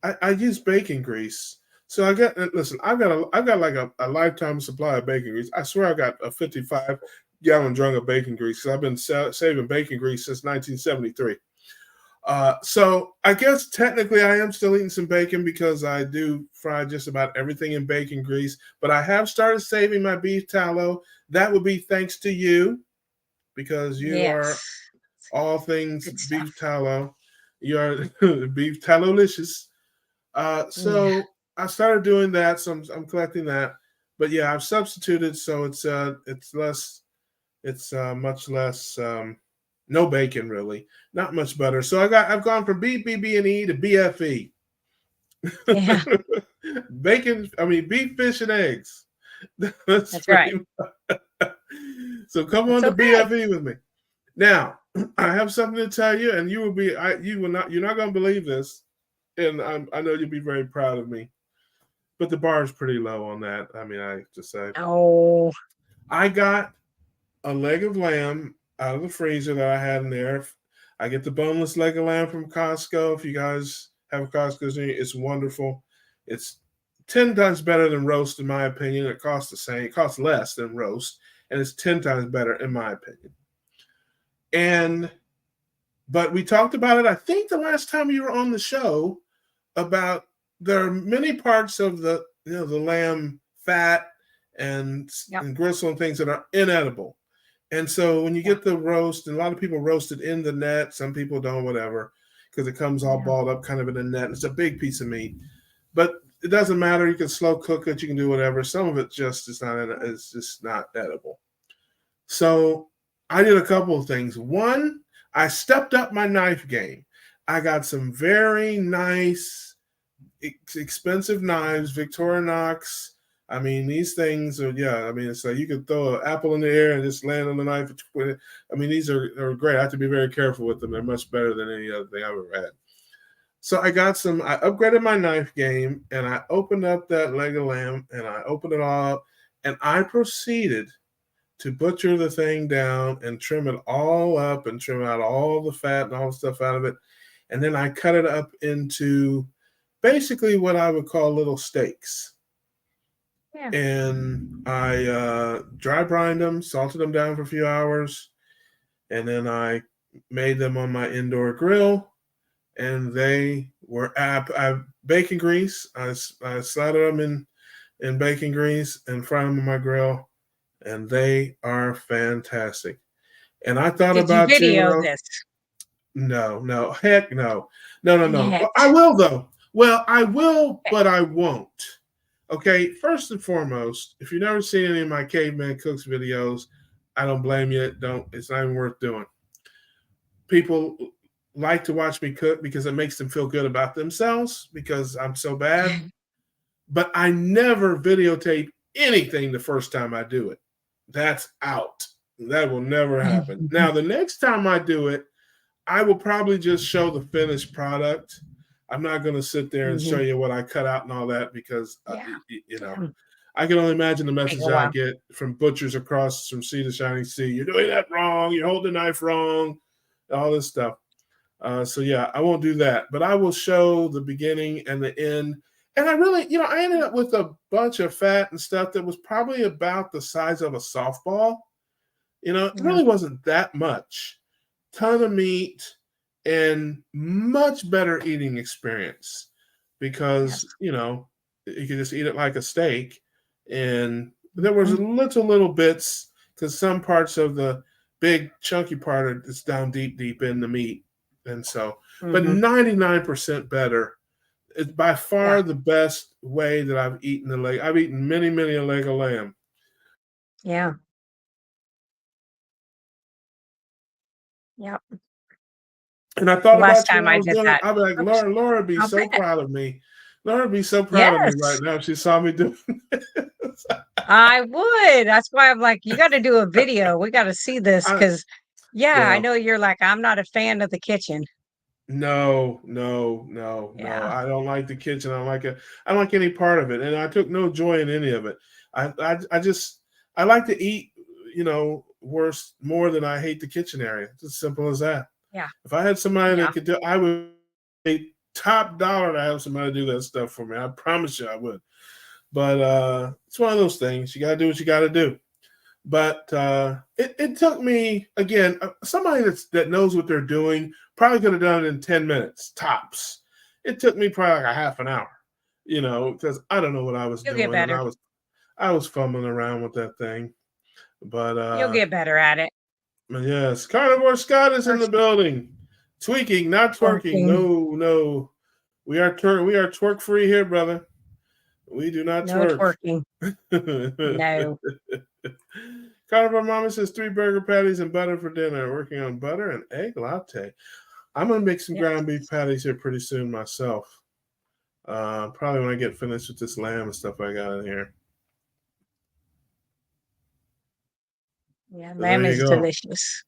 I use bacon grease. So I got listen. I've got like a lifetime supply of bacon grease. I swear I got a 55-gallon drum of bacon grease. So I've been saving bacon grease since 1973. So I guess technically I am still eating some bacon because I do fry just about everything in bacon grease. But I have started saving my beef tallow. That would be thanks to you because you are Yes. all things Good beef stuff. tallow. You are beef tallow-licious. Yeah. So I started doing that. So I'm collecting that. But yeah, I've substituted, so it's less. It's much less. No bacon really, not much butter. So I've gone from beef BB&E to BFE. Yeah. Bacon. I mean beef, fish, and eggs. That's That's right. pretty much. So come That's on to okay. BFE with me. Now, I have something to tell you, and you will be. You will not. You're not going to believe this, and I know you'll be very proud of me. But the bar is pretty low on that. I mean, I just say Oh, I got a leg of lamb out of the freezer that I had in there. I get the boneless leg of lamb from Costco. If you guys have Costco, it's wonderful. It's 10 times better than roast, in my opinion. It costs the same. It costs less than roast, and it's 10 times better, in my opinion. But we talked about it, I think, the last time you were on the show about there are many parts of the lamb fat yep. and gristle and things that are inedible. And so when you Yeah. get the roast, and a lot of people roast it in the net, some people don't, whatever, because it comes all Yeah. balled up kind of in a net. It's a big piece of meat, but it doesn't matter. You can slow cook it. You can do whatever. Some of it just is not. It's just not edible. So I did a couple of things. One, I stepped up my knife game. I got some very nice, expensive knives, Victorinox. I mean, these things are, yeah, I mean, it's like you could throw an apple in the air and just land on the knife. I mean, these are great. I have to be very careful with them. They're much better than any other thing I've ever had. So I upgraded my knife game, and I opened up that leg of lamb, and I opened it all up, and I proceeded to butcher the thing down and trim it all up and trim out all the fat and all the stuff out of it. And then I cut it up into basically what I would call little steaks. Yeah. And I dry brined them, salted them down for a few hours, and then I made them on my indoor grill. And they were I bacon grease. I slathered them in bacon grease and fried them on my grill, and they are fantastic. And I thought Did you about you when video I was, this no, heck no, no. yet? Well, I will though. Well, I will, but I won't. Okay, first and foremost, if you've never seen any of my Caveman Cooks videos, I don't blame you. Don't. It's not even worth doing. People like to watch me cook because it makes them feel good about themselves because I'm so bad. But I never videotape anything the first time I do it. That's out. That will never happen. Now, the next time I do it, I will probably just show the finished product. I'm not going to sit there and show you what I cut out and all that because, Yeah. I can only imagine the Take a message I while. get from butchers across from sea to shining sea. You're doing that wrong. You're holding the knife wrong. All this stuff. So yeah, I won't do that, but I will show the beginning and the end. And I really, I ended up with a bunch of fat and stuff that was probably about the size of a softball. It Yeah. really wasn't that much. Ton of meat and much better eating experience because, Yes. you can just eat it like a steak. And there was little bits because some parts of the big chunky part is down deep in the meat. And so, but 99% better. It's by far Yeah. the best way that I've eaten a leg. I've eaten many a leg of lamb. Yeah. Yep. And I The thought last about you time when I I was did doing it. that. I'd be like, Oops. Laura would be I'll so bet. proud of me. Laura would be so proud of me right Yes. now if she saw me doing this. I would. That's why I'm like, you got to do a video. We got to see this I, because, yeah, I well, know you're like, I'm not a fan of the kitchen. no. Yeah. I don't like the kitchen. I don't like any part of it. And I took no joy in any of it. I like to eat, worse more than I hate the kitchen area. It's as simple as that. Yeah. If I had somebody Yeah. that could do, I would pay top dollar to have somebody do that stuff for me. I promise you I would. But it's one of those things. You got to do what you got to do. But it took me, again, somebody that knows what they're doing probably could have done it in 10 minutes, tops. It took me probably like a half an hour, because I don't know what I was You'll get doing. And better. I was fumbling around with that thing. But You'll get better at it. yes, Carnivore Scott is in the First building. Tweaking, not twerking. working, No. We are twerk free here, brother. We do not no twerk. twerking. No. Carnivore Mama says 3 burger patties and butter for dinner. Working on butter and egg latte. I'm gonna make some Yes. ground beef patties here pretty soon myself. Probably when I get finished with this lamb and stuff I got in here. Yeah, So lamb there you is go. delicious.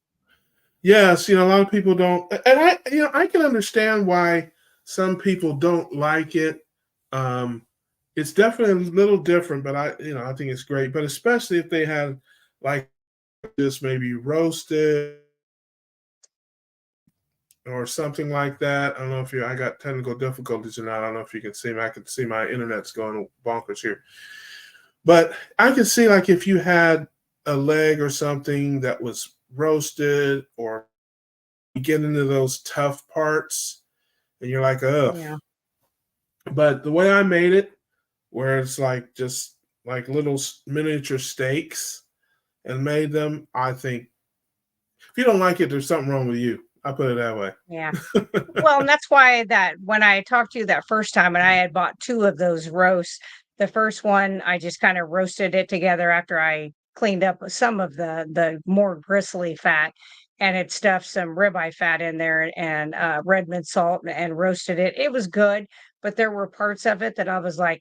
Yes, a lot of people don't, and I can understand why some people don't like it. It's definitely a little different, but I think it's great. But especially if they had like this maybe roasted or something like that. I don't know if I got technical difficulties or not. I don't know if you can see me. I can see my internet's going bonkers here. But I could see like if you had a leg or something that was roasted or you get into those tough parts and you're like, ugh. Yeah. But the way I made it, where it's like just like little miniature steaks and made them, I think if you don't like it, there's something wrong with you. I put it that way. Yeah. Well, and that's why that when I talked to you that first time and I had bought 2 of those roasts, the first one I just kind of roasted it together after I cleaned up some of the more gristly fat and it stuffed some ribeye fat in there and red mint salt and roasted it. It was good, but there were parts of it that I was like,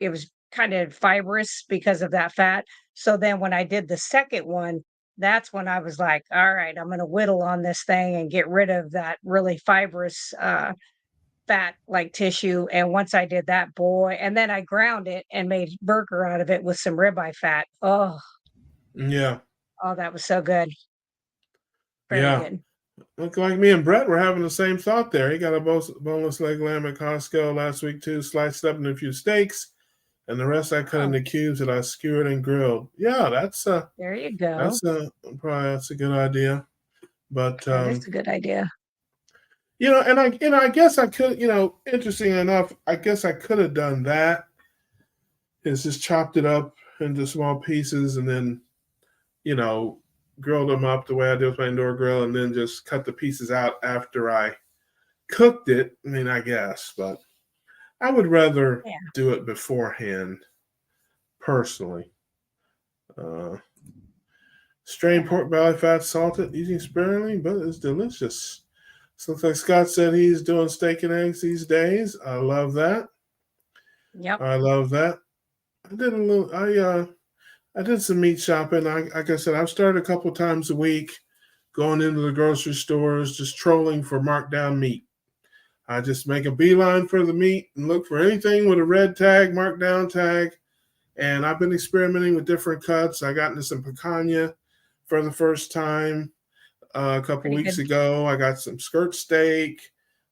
it was kind of fibrous because of that fat. So then when I did the second one, that's when I was like, all right, I'm going to whittle on this thing and get rid of that really fibrous fat like tissue. And once I did that, boy, and then I ground it and made burger out of it with some ribeye fat. Yeah. Oh, that was so good. Very Yeah. good. Look like me and Brett were having the same thought there. He got a boneless leg lamb at Costco last week too, sliced up in a few steaks, and the rest I cut into cubes that I skewered and grilled. Yeah, there you go. That's a good idea. But That is a good idea. I guess I could, interesting enough, I guess I could have done that. Is just chopped it up into small pieces and then, grilled them up the way I did with my indoor grill, and then just cut the pieces out after I cooked it. I mean, I guess, but I would rather do it beforehand, personally. Strained pork belly fat, salted, eating sparingly, but it's delicious. So like Scott said, he's doing steak and eggs these days. I love that. Yep. I love that. I did some meat shopping. Like I said, I've started a couple times a week going into the grocery stores, just trolling for markdown meat. I just make a beeline for the meat and look for anything with a red tag, markdown tag. And I've been experimenting with different cuts. I got into some picanha for the first time a couple weeks ago. I got some skirt steak.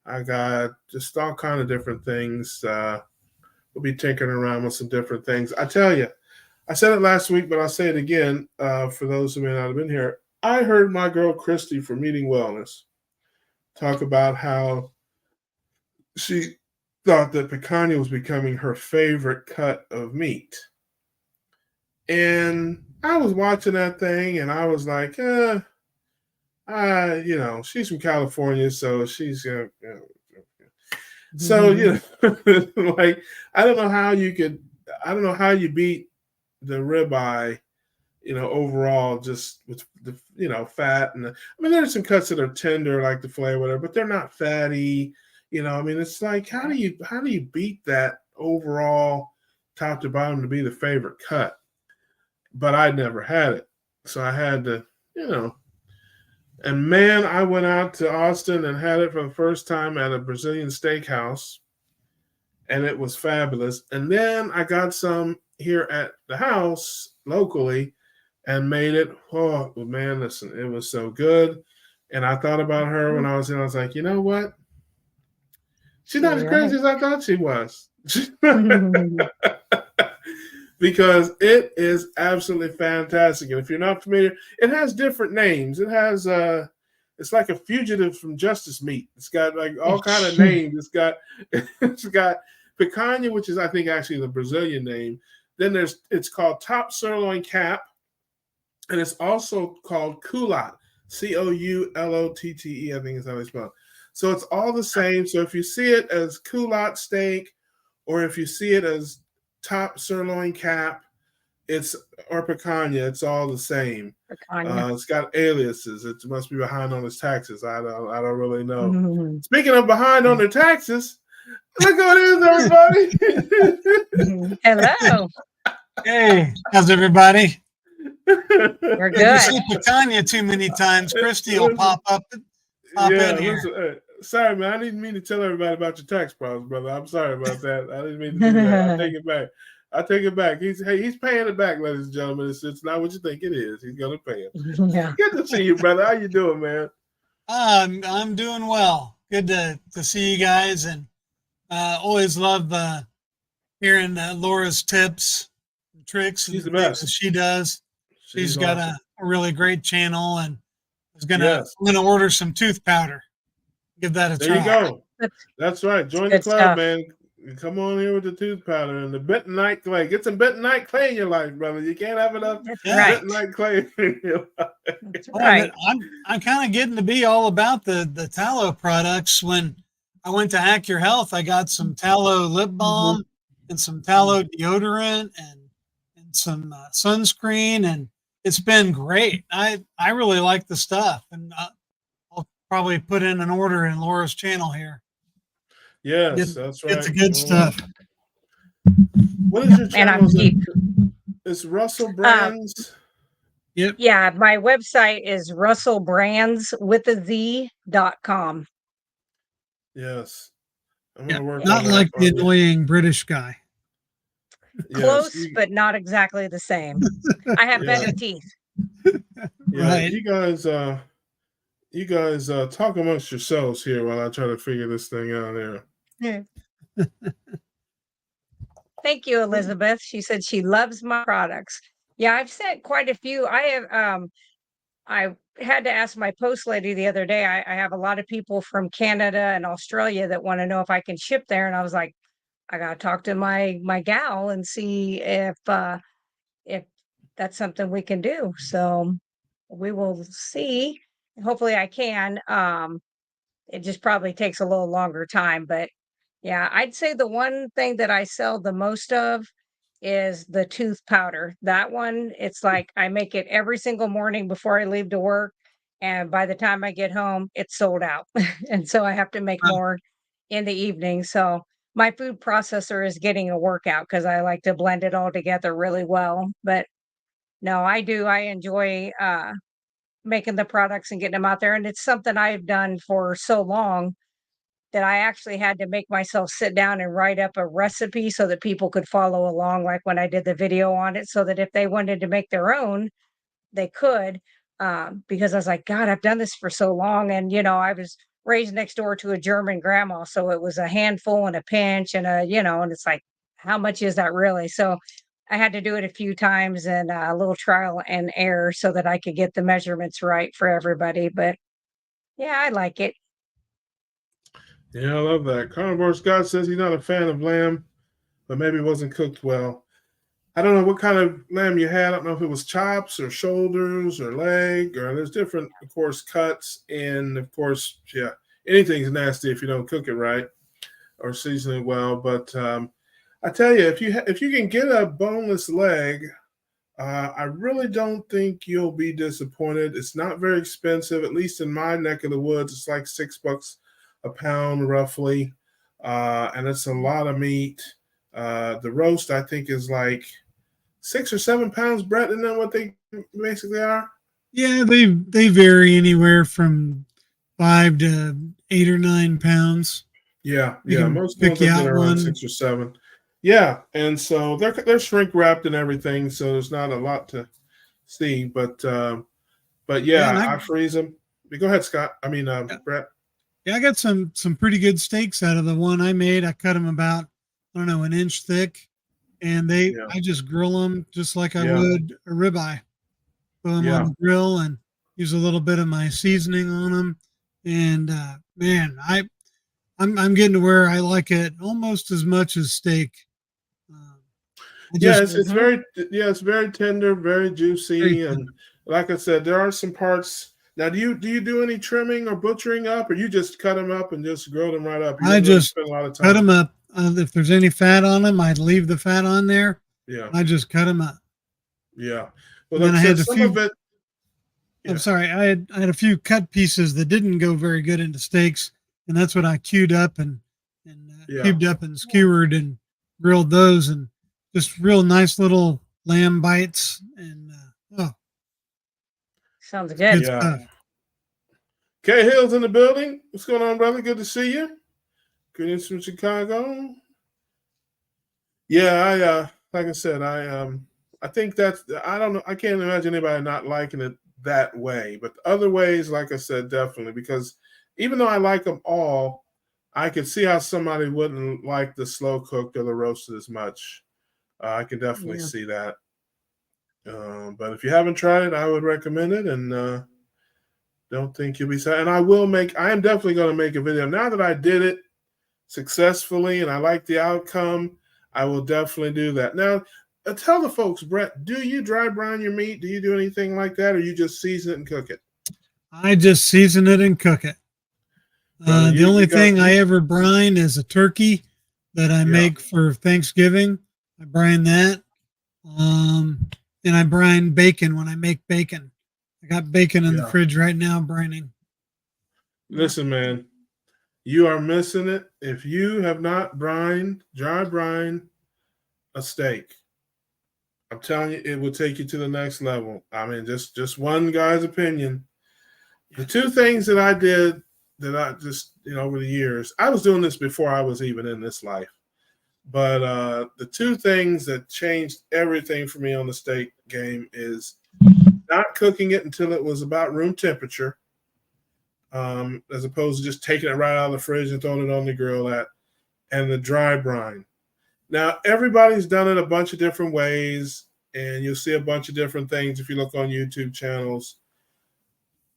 I got just all kind of different things. We'll be tinkering around with some different things. I tell you, I said it last week, but I'll say it again for those who may not have been here. I heard my girl Christy from Eating Wellness talk about how she thought that picanha was becoming her favorite cut of meat. And I was watching that thing and I was like, she's from California, so she's so like I don't know how you beat the ribeye, overall just with the fat and there's some cuts that are tender like the filet or whatever, but they're not fatty. It's like how do you beat that overall top to bottom to be the favorite cut? But I never had it, so I had to, And man, I went out to Austin and had it for the first time at a Brazilian steakhouse, and it was fabulous. And then I got some here at the house locally and made it. Oh, man, listen, it was so good. And I thought about her when I was in. I was like, you know what? She's not as crazy as I thought she was. Because it is absolutely fantastic. And if you're not familiar, it has different names. It has it's like a fugitive from justice meat. It's got like all kind of names. It's got picanha, which is I think actually the Brazilian name. Then it's called top sirloin cap, and it's also called culotte, Coulotte. I think is how they spell it. So it's all the same. So if you see it as culotte steak, or if you see it as top sirloin cap, or picanha, it's all the same. It's got aliases. It must be behind on its taxes. I don't really know. Mm-hmm. Speaking of behind on their taxes, look what it is, everybody. Hello. Hey, how's everybody? We're good. If you see picanha too many times, Christy will pop in here. Listen, sorry, man. I didn't mean to tell everybody about your tax problems, brother. I'm sorry about that. I didn't mean to do that. I take it back. He's paying it back, ladies and gentlemen. It's not what you think it is. He's gonna pay it. Yeah. Good to see you, brother. How you doing, man? I'm doing well. Good to see you guys, and always love hearing Laura's tips, and tricks, and things that she does. She's got awesome. a really great channel, and I'm gonna order some tooth powder. Give that a try. There you go. That's right. Join the club, stuff. Man. Come on here with the tooth powder and the bentonite clay. Get some bentonite clay in your life, brother. You can't have enough bentonite clay in your life. That's right. I'm kind of getting to be all about the tallow products. When I went to Hack Your Health, I got some tallow lip balm and some tallow deodorant and some sunscreen, and it's been great. I really like the stuff, and I'll probably put in an order in Laura's channel here. Yes, that's right. It's the good stuff. What is your channel? It's Russell Brands. Yep. Yeah, my website is russellbrands.com. Yes. I'm gonna work not on like that the annoying British guy. Close, but not exactly the same. I have better teeth. Yeah, right. You guys You guys talk amongst yourselves here while I try to figure this thing out here. Thank you, Elizabeth. She said she loves my products. Yeah, I've sent quite a few. I had to ask my post lady the other day. I have a lot of people from Canada and Australia that want to know if I can ship there. And I was like, I gotta talk to my gal and see if that's something we can do. So we will see. Hopefully I can. It just probably takes a little longer time, but yeah, I'd say the one thing that I sell the most of is the tooth powder. That one, it's like I make it every single morning before I leave to work. And by the time I get home, it's sold out. And so I have to make more in the evening. So my food processor is getting a workout because I like to blend it all together really well. But no, I do. I enjoy making the products and getting them out there. And it's something I've done for so long that I actually had to make myself sit down and write up a recipe so that people could follow along, like when I did the video on it, so that if they wanted to make their own, they could. Because I was like, God, I've done this for so long. And, I was raised next door to a German grandma. So it was a handful and a pinch and it's like, how much is that really? So I had to do it a few times and a little trial and error so that I could get the measurements right for everybody. But yeah, I like it. Yeah, I love that. Carnivore Scott says he's not a fan of lamb, but maybe it wasn't cooked well. I don't know what kind of lamb you had. I don't know if it was chops or shoulders or leg, or there's different, of course, cuts. And of course, yeah, anything's nasty if you don't cook it right or season it well. But I tell you, if you can get a boneless leg, I really don't think you'll be disappointed. It's not very expensive, at least in my neck of the woods. It's like $6 a pound, roughly, and it's a lot of meat. The roast, I think, is like 6 or 7 pounds, Brett. Isn't that what they basically are? Yeah, they vary anywhere from 5 to 8 or 9 pounds. Yeah. You can Most pick ones you have been out around one. 6 or 7. Yeah, and so they're shrink wrapped and everything, so there's not a lot to see. But Yeah, and yeah, I freeze them. Go ahead, Scott. I mean, Brett. I got some pretty good steaks out of the one I made. I cut them about, I don't know, an inch thick, and Yeah. I just grill them just like I Yeah. would a ribeye. Put them on Yeah. the grill and use a little bit of my seasoning on them. And man, I'm getting to where I like it almost as much as steak. Yeah, it's very tender, very juicy, and like I said, there are some parts. Now, do you do any trimming or butchering up, or you just cut them up and just grill them right up? You I don't really just spend a lot of cut time. them up. If there's any fat on them, I'd leave the fat on there. Yeah, I just cut them up. yeah. Well, And then like I I had said, a some few. of it. I'm Yeah, sorry, I had a few cut pieces that didn't go very good into steaks, and that's what I queued up and yeah, cubed up and skewered and grilled those, and just real nice little lamb bites, and Sounds good good. yeah. stuff. Kay Hill's in the building. What's going on, brother? Good to see you. Greetings from Chicago. Yeah, like I said, I think that's I don't know. I can't imagine anybody not liking it that way. But other ways, like I said, definitely, because even though I like them all, I could see how somebody wouldn't like the slow cooked or the roasted as much. I can definitely Yeah. see that. But if you haven't tried it, I would recommend it, and don't think you'll be sad. And I am definitely going to make a video now that I did it successfully and I like the outcome. I will definitely do that. Now, tell the folks, Brett, do you dry brine your meat? Do you do anything like that, or you just season it and cook it? I just season it and cook it. Brother, The only thing I ever brine is a turkey that I make for Thanksgiving. I brine that. And I brine bacon when I make bacon. I got bacon in the fridge right now brining. Listen, man, you are missing it if you have not dry brine a steak. I'm telling you, it will take you to the next level. I mean, just one guy's opinion. The two things that I did that I just, over the years, I was doing this before I was even in this life. But the two things that changed everything for me on the steak game is not cooking it until it was about room temperature as opposed to just taking it right out of the fridge and throwing it on the grill and the dry brine. Now, everybody's done it a bunch of different ways, and you'll see a bunch of different things if you look on YouTube channels.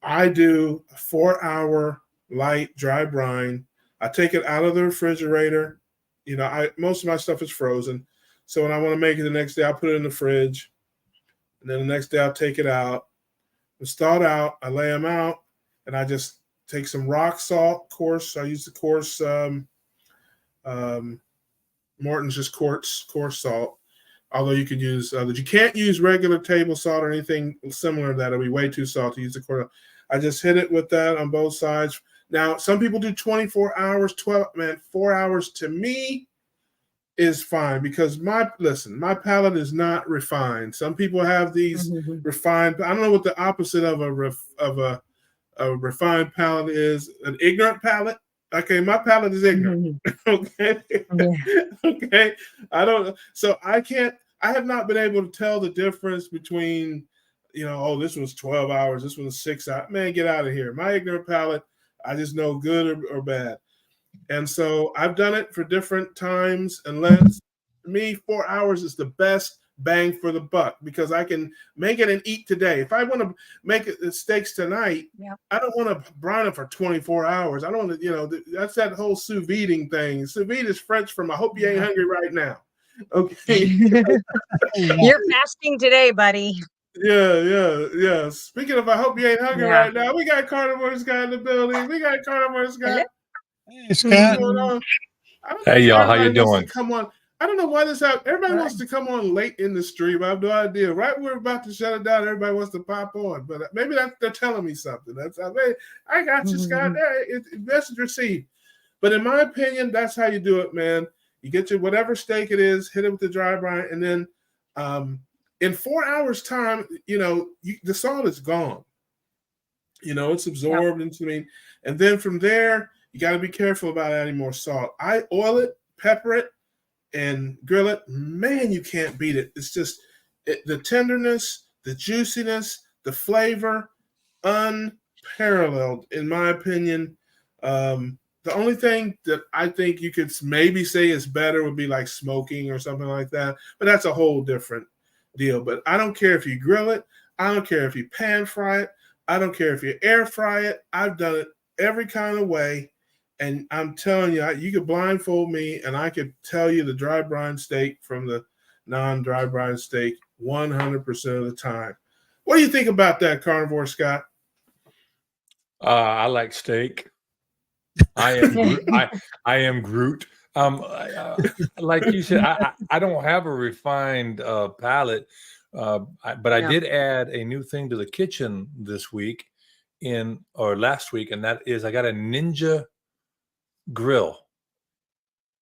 I do a 4-hour light dry brine. I take it out of the refrigerator. Most of my stuff is frozen. So when I want to make it the next day, I'll put it in the fridge. And then the next day I'll take it out. It's thawed out. I lay them out, and I just take some rock salt, coarse. I use the coarse Morton's just coarse salt. Although you could use others. You can't use regular table salt or anything similar to that. It'll be way too salty. Use the coarse. I just hit it with that on both sides. Now, some people do 24 hours, 4 hours to me is fine because my palate is not refined. Some people have these refined. I don't know what the opposite of a refined palate is. An ignorant palate. Okay, my palate is ignorant. Okay, okay. I have not been able to tell the difference between, this was 12 hours, this was 6 hours. Man, get out of here. My ignorant palate, I just know good or bad. And so I've done it for different times and lengths. For me, 4 hours is the best bang for the buck because I can make it and eat today. If I want to make it steaks tonight, I don't want to brine it for 24 hours. I don't want to, that's that whole sous vide thing. Sous vide is French from I hope you ain't hungry right now. Okay. You're fasting today, buddy. Yeah. Speaking of I hope you ain't hungry right now, we got Carnivore's guy in the building. We got Carnivore's guy. Hey, Scott. Hey, y'all. How you doing? Come on. I don't know why this happens. Everybody wants to come on late in the stream. I have no idea. Right when we're about to shut it down, everybody wants to pop on. But maybe they're telling me something. I got you, Scott. Message received. But in my opinion, that's how you do it, man. You get your whatever steak it is, hit it with the dry brine, and then in 4 hours' time, the salt is gone. It's absorbed into me. And then from there, you got to be careful about adding more salt. I oil it, pepper it, and grill it. Man, you can't beat it. It's just the tenderness, the juiciness, the flavor, unparalleled, in my opinion. The only thing that I think you could maybe say is better would be like smoking or something like that. But that's a whole different deal. But I don't care if you grill it. I don't care if you pan fry it. I don't care if you air fry it. I've done it every kind of way. And I'm telling you, you could blindfold me and I could tell you the dry brine steak from the non-dry brine steak 100% of the time. What do you think about that, Carnivore Scott? I like steak. I am Groot. Like you said, I don't have a refined palate, but I did add a new thing to the kitchen this week last week, and that is I got a Ninja grill.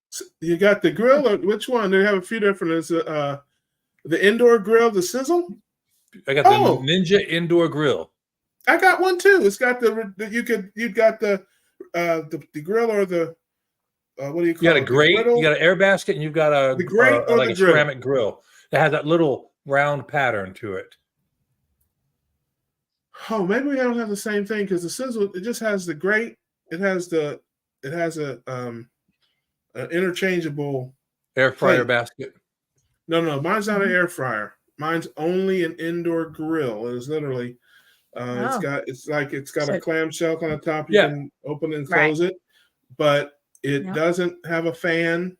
So you got the grill, or which one? They have a few different. Is the indoor grill, the sizzle? I got the Ninja indoor grill. I got one too. It's got you got the grill or the what do you call it? You got a grate, you got an air basket, and you've got a ceramic grill that has that little round pattern to it. Oh, maybe we don't have the same thing because the sizzle, it just has the grate. It has an interchangeable air fryer plate. basket. No, mine's not an air fryer. Mine's only an indoor grill. It's literally it's got a clamshell on the top. You can open and close it, but it doesn't have a fan.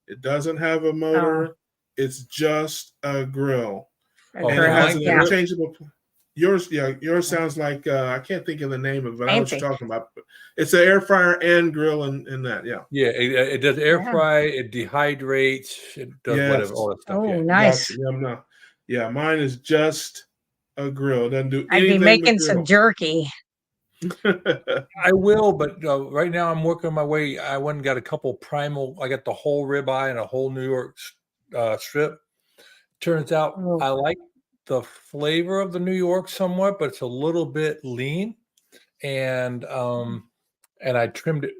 It doesn't have a motor. It's just a grill. And it has an interchangeable. Yours sounds like I can't think of the name of it, but I know what you're talking about. It's an air fryer and grill in that, it does air fry, it dehydrates, it does whatever, all that stuff. Oh, nice. Yeah, mine is just a grill. It doesn't do anything. I'd be making some jerky. I will, but right now I'm working my way. I went and got a couple primal. I got the whole ribeye and a whole New York strip. Turns out I like the flavor of the New York somewhat, but it's a little bit lean, and I trimmed it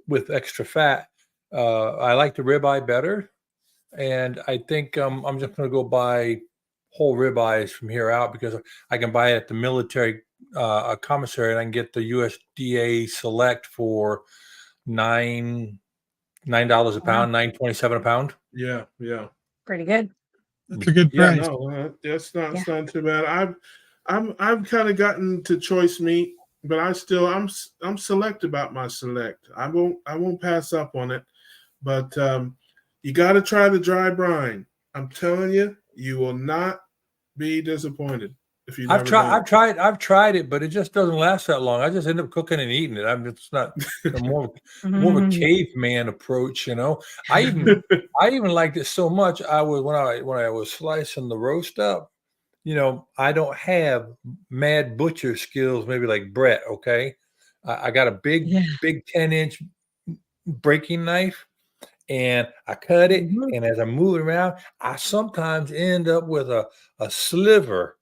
with extra fat. I like the ribeye better, and I think I'm just going to go buy whole ribeyes from here out because I can buy it at the military commissary, and I can get the USDA Select for $9 a pound, $9.27 a pound. Yeah. Pretty good. That's a good Yeah, price. no, that's not, it's not too bad. I've kind of gotten to choice meat, but I'm select about my select. I won't pass up on it. But you got to try the dry brine. I'm telling you, you will not be disappointed if you. I've tried it, but it just doesn't last that long. I just end up cooking and eating it. It's not more of a caveman approach, you know. I even liked it so much. When I was slicing the roast up, you know, I don't have mad butcher skills, maybe like Brett. Okay, I got a big 10-inch breaking knife, and I cut it. And as I move it around, I sometimes end up with a sliver.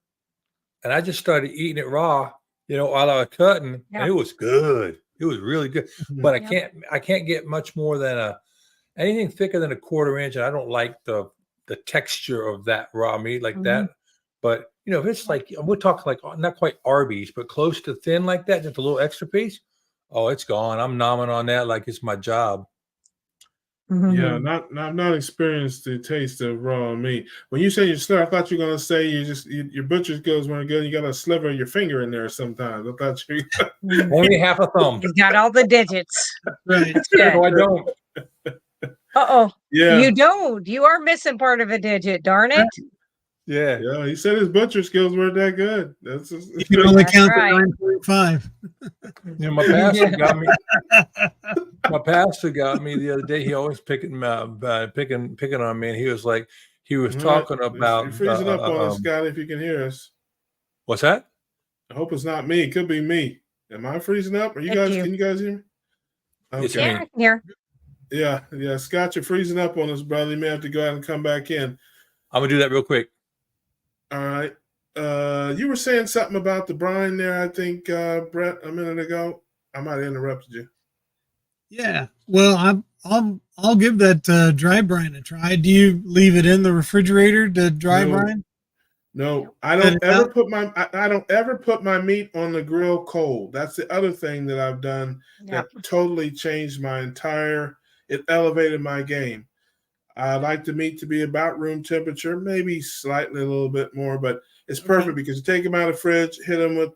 And I just started eating it raw, you know, while I was cutting, and it was good. It was really good. But I can't get much more than anything thicker than a 1/4 inch. And I don't like the texture of that raw meat like that. But you know, if it's like we're talking like not quite Arby's, but close to thin like that, just a little extra piece. Oh, it's gone. I'm nomming on that like it's my job. Yeah, I've not experienced the taste of raw meat. When you say your sliver, I thought you were gonna say your butcher skills weren't good. You got a sliver of your finger in there sometimes. I thought you only half a thumb. He's got all the digits. Right. That's good. No, I don't. Yeah. You don't. You are missing part of a digit. Darn it. Yeah. Yeah, he said his butcher skills weren't that good. That's just, You can only count right. to 9.5. You know, my pastor got me. My pastor got me the other day. He always picking on me, and he was like, talking about. You're freezing up on us, Scotty. If you can hear us, what's that? I hope it's not me. It could be me. Am I freezing up? Are you guys? Can you guys hear me? Okay. Yeah, I can hear. Yeah. Scott, you're freezing up on us, brother. You may have to go out and come back in. I'm gonna do that real quick. All right. You were saying something about the brine there, I think, Brett, a minute ago. I might have interrupted you. Yeah. Well, I'll give that dry brine a try. Do you leave it in the refrigerator to dry brine? No, I don't ever put my meat on the grill cold. That's the other thing that I've done that totally changed my it elevated my game. I like the meat to be about room temperature, maybe slightly a little bit more, but it's perfect because you take them out of the fridge, hit them with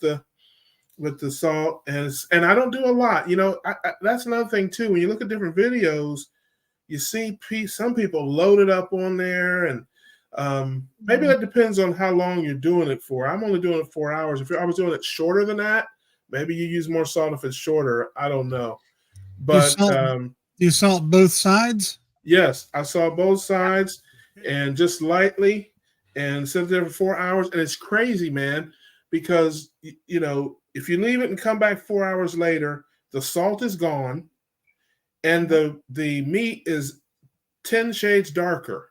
the salt, and I don't do a lot. You know, that's another thing too. When you look at different videos, you see some people load it up on there, and maybe that depends on how long you're doing it for. I'm only doing it 4 hours. If I was doing it shorter than that, maybe you use more salt if it's shorter. I don't know, but do you salt both sides? Yes, I saw both sides and just lightly and sit there for 4 hours. And it's crazy, man, because, you know, if you leave it and come back 4 hours later, the salt is gone and the meat is 10 shades darker.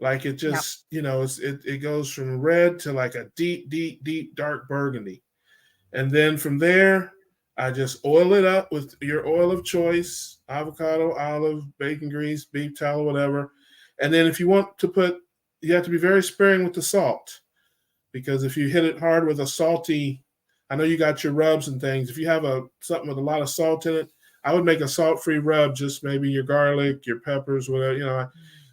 Like it just, you know, it goes from red to like a deep, deep, deep dark burgundy. And then from there, I just oil it up with your oil of choice, avocado, olive, bacon grease, beef tallow, whatever. And then if you want to you have to be very sparing with the salt, because if you hit it hard with a salty, I know you got your rubs and things. If you have something with a lot of salt in it, I would make a salt-free rub, just maybe your garlic, your peppers, whatever, you know,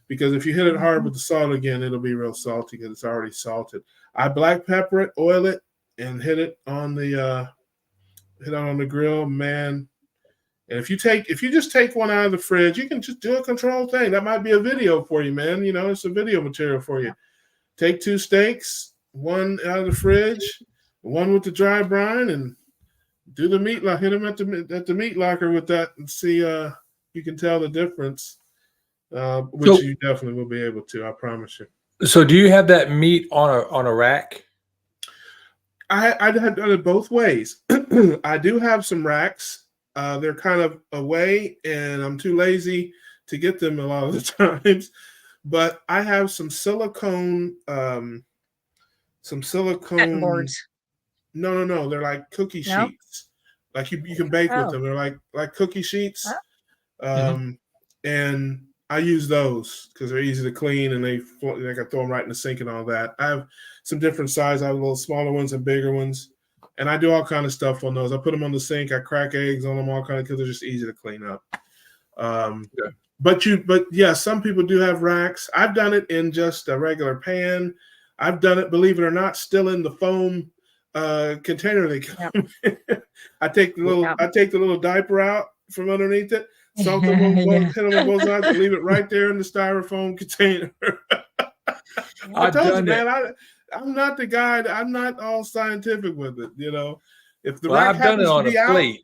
because if you hit it hard with the salt again, it'll be real salty because it's already salted. I black pepper it, oil it, and hit it on the grill, man. And if you just take one out of the fridge, you can just do a control thing. That might be a video for you, man. You know, it's a video material for you. Take 2 steaks, one out of the fridge, one with the dry brine, and do the meat lock. Hit them at the meat locker with that, and see you can tell the difference. Which you definitely will be able to. I promise you. So, do you have that meat on a rack? I've done it both ways. I do have some racks. They're kind of away, and I'm too lazy to get them a lot of the times. But I have some silicone. Cutting boards. No. They're like cookie sheets. Like you can bake with them. They're like cookie sheets. And I use those because they're easy to clean and I can throw them right in the sink and all that. I have some different sizes. I have little smaller ones and bigger ones, and I do all kind of stuff on those. I put them on the sink. I crack eggs on them, all kind of, because they're just easy to clean up. Yeah. But yeah, some people do have racks. I've done it in just a regular pan. I've done it, believe it or not, still in the foam container they come. I take the little diaper out from underneath it, salt them on both, hit them on both sides, and leave it right there in the styrofoam container. I told you, man, I'm not the guy. I'm not all scientific with it. You know, if the rack I've done it on a plate.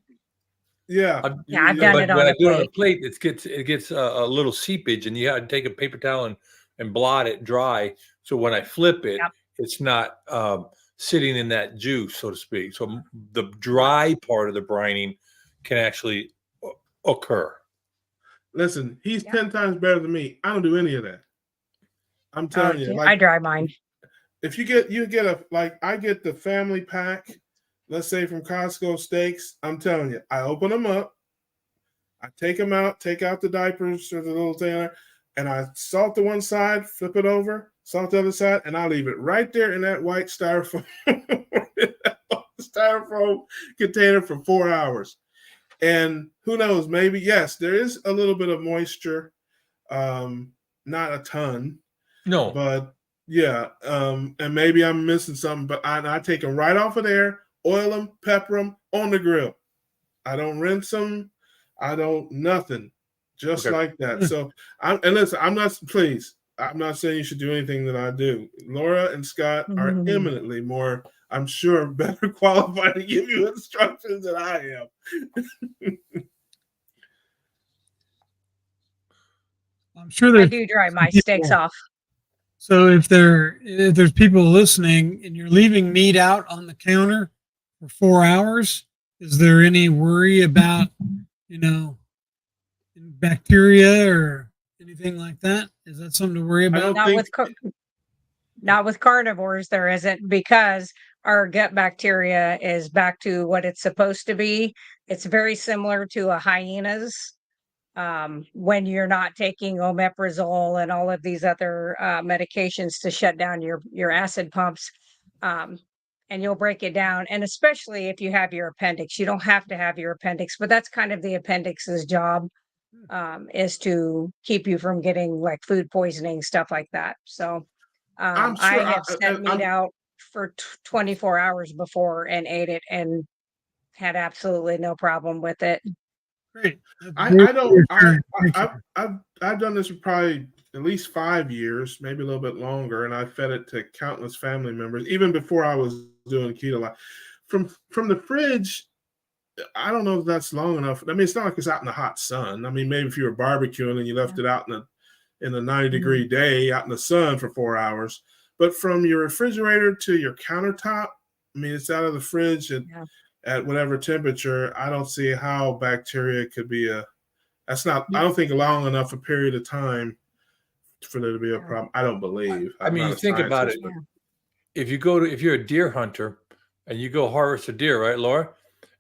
Yeah, I've done it on a plate. When I do it on a plate, it gets a little seepage, and you have to take a paper towel and blot it dry. So when I flip it, it's not sitting in that juice, so to speak. So the dry part of the brining can actually occur. Listen, he's 10 times better than me. I don't do any of that. I'm telling you. I dry mine. If you get I get the family pack, let's say from Costco steaks, I'm telling you, I open them up, I take them out, take out the diapers or the little thing, and I salt the one side, flip it over, salt the other side, and I leave it right there in that white styrofoam container for 4 hours. And who knows, maybe, yes, there is a little bit of moisture, not a ton. No. But yeah, and maybe I'm missing something, but I take them right off of there, oil them, pepper them on the grill. I don't rinse them. I don't nothing, just like that. So and listen, I'm not saying you should do anything that I do. Laura and Scott are eminently more, I'm sure, better qualified to give you instructions than I am. I'm sure I do dry my steaks off. So if there's people listening and you're leaving meat out on the counter for 4 hours, is there any worry about, bacteria or anything like that? Is that something to worry about? Not with carnivores, there isn't, because our gut bacteria is back to what it's supposed to be. It's very similar to a hyena's. When you're not taking omeprazole and all of these other medications to shut down your acid pumps, and you'll break it down. And especially if you have your appendix, you don't have to have your appendix, but that's kind of the appendix's job, is to keep you from getting like food poisoning, stuff like that. So I have set meat out for 24 hours before and ate it and had absolutely no problem with it. Great. I've done this for probably at least 5 years, maybe a little bit longer, and I fed it to countless family members, even before I was doing keto life. From the fridge, I don't know if that's long enough. I mean, it's not like it's out in the hot sun. I mean, maybe if you were barbecuing and you left it out in a 90-degree day out in the sun for 4 hours. But from your refrigerator to your countertop, I mean, it's out of the fridge at whatever temperature. I don't see how bacteria could be I don't think long enough a period of time for there to be a problem. I don't believe. I mean, you think about it. If you're a deer hunter and you go harvest a deer, right, Laura?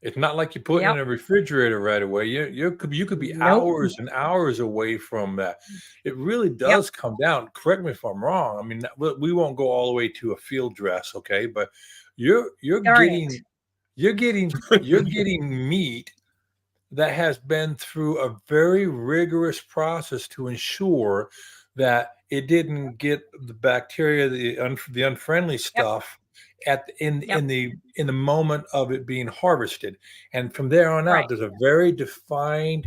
It's not like you put it in a refrigerator right away. You could be hours and hours away from that. It really does come down. Correct me if I'm wrong. I mean, we won't go all the way to a field dress, okay? But you're getting meat that has been through a very rigorous process to ensure that it didn't get the bacteria, the unfriendly stuff in the moment of it being harvested. And from there on out, there's a very defined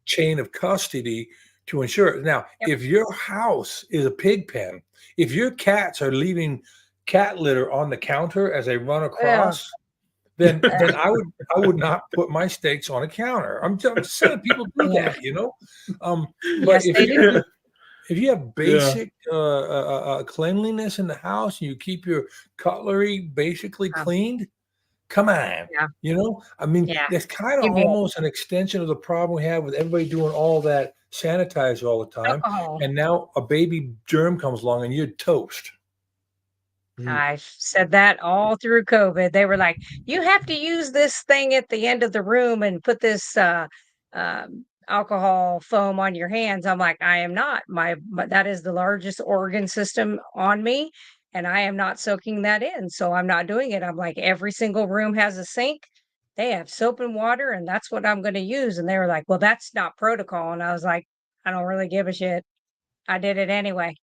chain of custody to ensure it. Now, if your house is a pig pen, if your cats are leaving cat litter on the counter as they run across, then I would not put my steaks on a counter. I'm just saying people do that, But if you have basic cleanliness in the house and you keep your cutlery basically cleaned, come on. I mean, that's kind of almost an extension of the problem we have with everybody doing all that sanitizer all the time. And now a baby germ comes along and you're toast. I said that all through COVID. They were like, you have to use this thing at the end of the room and put this alcohol foam on your hands. I'm like, I am not. That is the largest organ system on me, and I am not soaking that in. So I'm not doing it. I'm like, every single room has a sink. They have soap and water, and that's what I'm going to use. And they were like, well, that's not protocol. And I was like, I don't really give a shit. I did it anyway.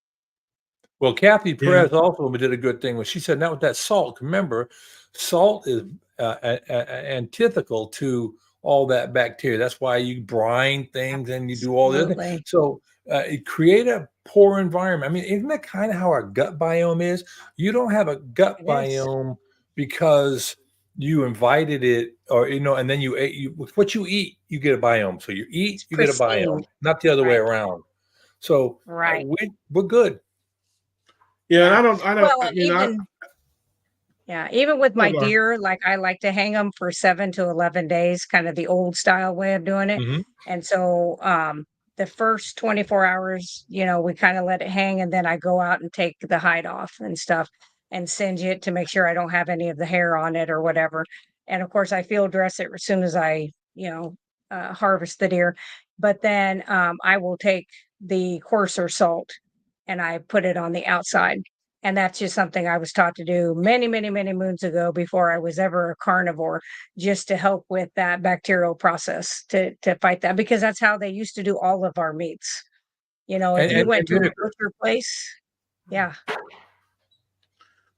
Well, Kathy Yeah. Perez also did a good thing when she said, "Now with that salt, remember, salt is antithetical to all that bacteria. That's why you brine things and you do all the other things. Absolutely. So it create a poor environment. I mean, isn't that kind of how our gut biome is? You don't have a gut It is. biome because you invited it, or and then you ate. With what you eat, you get a biome. So you eat, It's you get a biome, pristine. not the other way Right. around. So Right. we're good." Yeah, and Yeah. I don't, Well, I mean, even with oh, my go on. deer, like I like to hang them for 7 to 11 days, kind of the old style way of doing it. Mhm. And so, the first 24 hours, we kind of let it hang, and then I go out and take the hide off and stuff and singe it to make sure I don't have any of the hair on it or whatever. And of course, I field dress it as soon as I, harvest the deer. But then, I will take the coarser salt and I put it on the outside. And that's just something I was taught to do many, many, many moons ago before I was ever a carnivore, just to help with that bacterial process to fight that, because that's how they used to do all of our meats. If And, you and, went and to a vinegar. butcher place, yeah,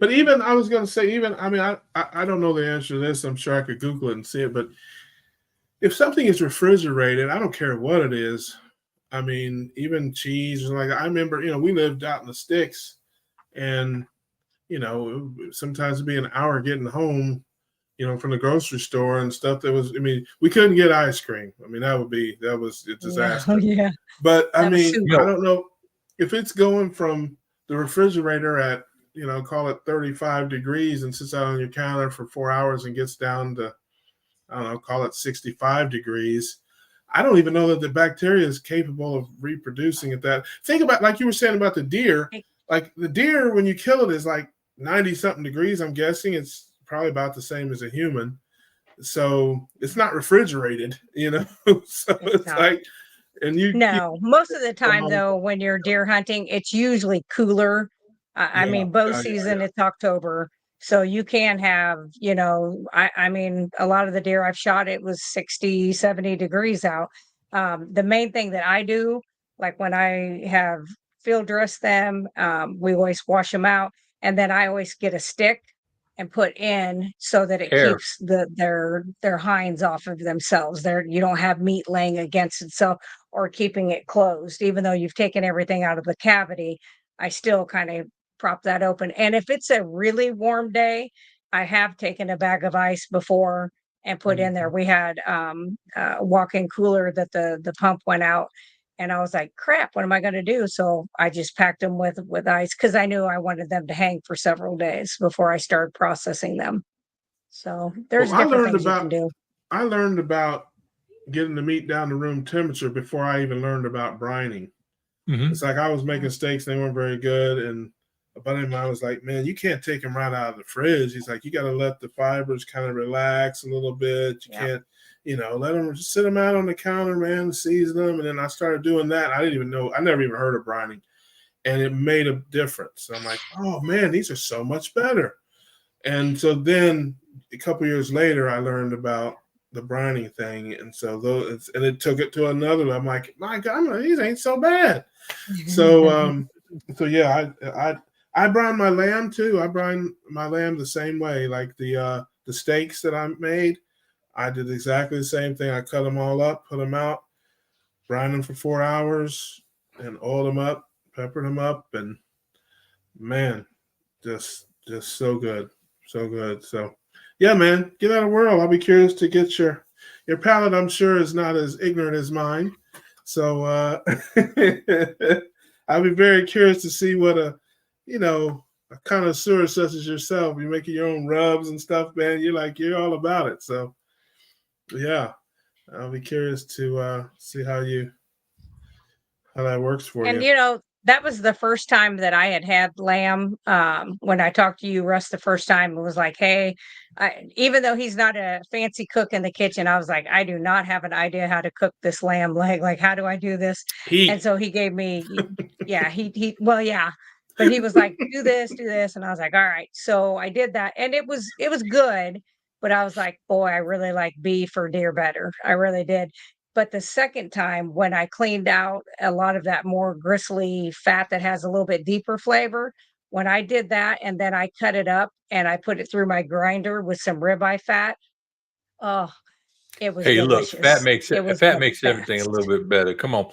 But even I was going to say, even I mean, I don't know the answer to this. I'm sure I could Google it and see it. But if something is refrigerated, I don't care what it is. I mean, even cheese, like I remember, we lived out in the sticks, and sometimes it'd be an hour getting home, from the grocery store and stuff. That was, I mean, we couldn't get ice cream. I mean, that was a yeah, oh disaster. yeah, But I have a mean, soup. I don't know if it's going from the refrigerator at, call it 35 degrees and sits out on your counter for 4 hours and gets down to, I don't know, call it 65 degrees. I don't even know that the bacteria is capable of reproducing at that. Think about, like you were saying about the deer, like the deer, when you kill it, is like 90 something degrees. I'm guessing it's probably about the same as a human. So it's not refrigerated, so It's it's not. like, and you keep, No, most of the time though, when you're deer hunting, it's usually cooler. I yeah, mean, bow yeah, season, it's October. So you can have, I mean, a lot of the deer I've shot, it was 60, 70 degrees out. The main thing that I do, like when I have field dress them, we always wash them out. And then I always get a stick and put in so that it Hair. keeps their hinds off of themselves. You don't have meat laying against itself or keeping it closed. Even though you've taken everything out of the cavity, I still kind of prop that open. And if it's a really warm day, I have taken a bag of ice before and put in there. We had a walk-in cooler that the pump went out, and I was like, crap, what am I going to do? So I just packed them with ice, because I knew I wanted them to hang for several days before I started processing them. So there's Well, I different learned things you can about do. I learned about getting the meat down to room temperature before I even learned about brining. Mhm. It's like I was making steaks, they weren't very good, and a buddy of mine was like, "Man, you can't take them right out of the fridge." He's like, "You got to let the fibers kind of relax a little bit. You Yeah. can't, let them just sit them out on the counter, man, season them." And then I started doing that. I didn't even know. I never even heard of brining, and it made a difference. So I'm like, "Oh man, these are so much better." And so then a couple years later, I learned about the brining thing, and so and it took it to another level. I'm like, my God, these ain't so bad. So, so yeah, I brine my lamb too. I brine my lamb the same way, like the steaks that I made. I did exactly the same thing. I cut them all up, put them out, brine them for 4 hours, and oiled them up, peppered them up, and man, just so good, so good. So, yeah, man, give that a whirl. I'll be curious to get your palate. I'm sure is not as ignorant as mine. So I'll be very curious to see what a connoisseur such as yourself. You're making your own rubs and stuff, man. You're all about it. So yeah, I'll be curious to see how that works for And you. that was the first time that I had lamb. When I talked to you, Russ, the first time, it was like, hey, even though he's not a fancy cook in the kitchen, I was like, I do not have an idea how to cook this lamb leg. Like, how do I do this? And Heat. so he gave me, yeah, well, yeah, but he was like, do this, and I was like, all right. So I did that, and it was good, but I was like, boy, I really like beef or deer better. I really did. But the second time, when I cleaned out a lot of that more gristly fat that has a little bit deeper flavor, when I did that and then I cut it up and I put it through my grinder with some ribeye fat, oh, it was Hey, look, delicious. It was fat the makes everything a little best. bit better. Come on.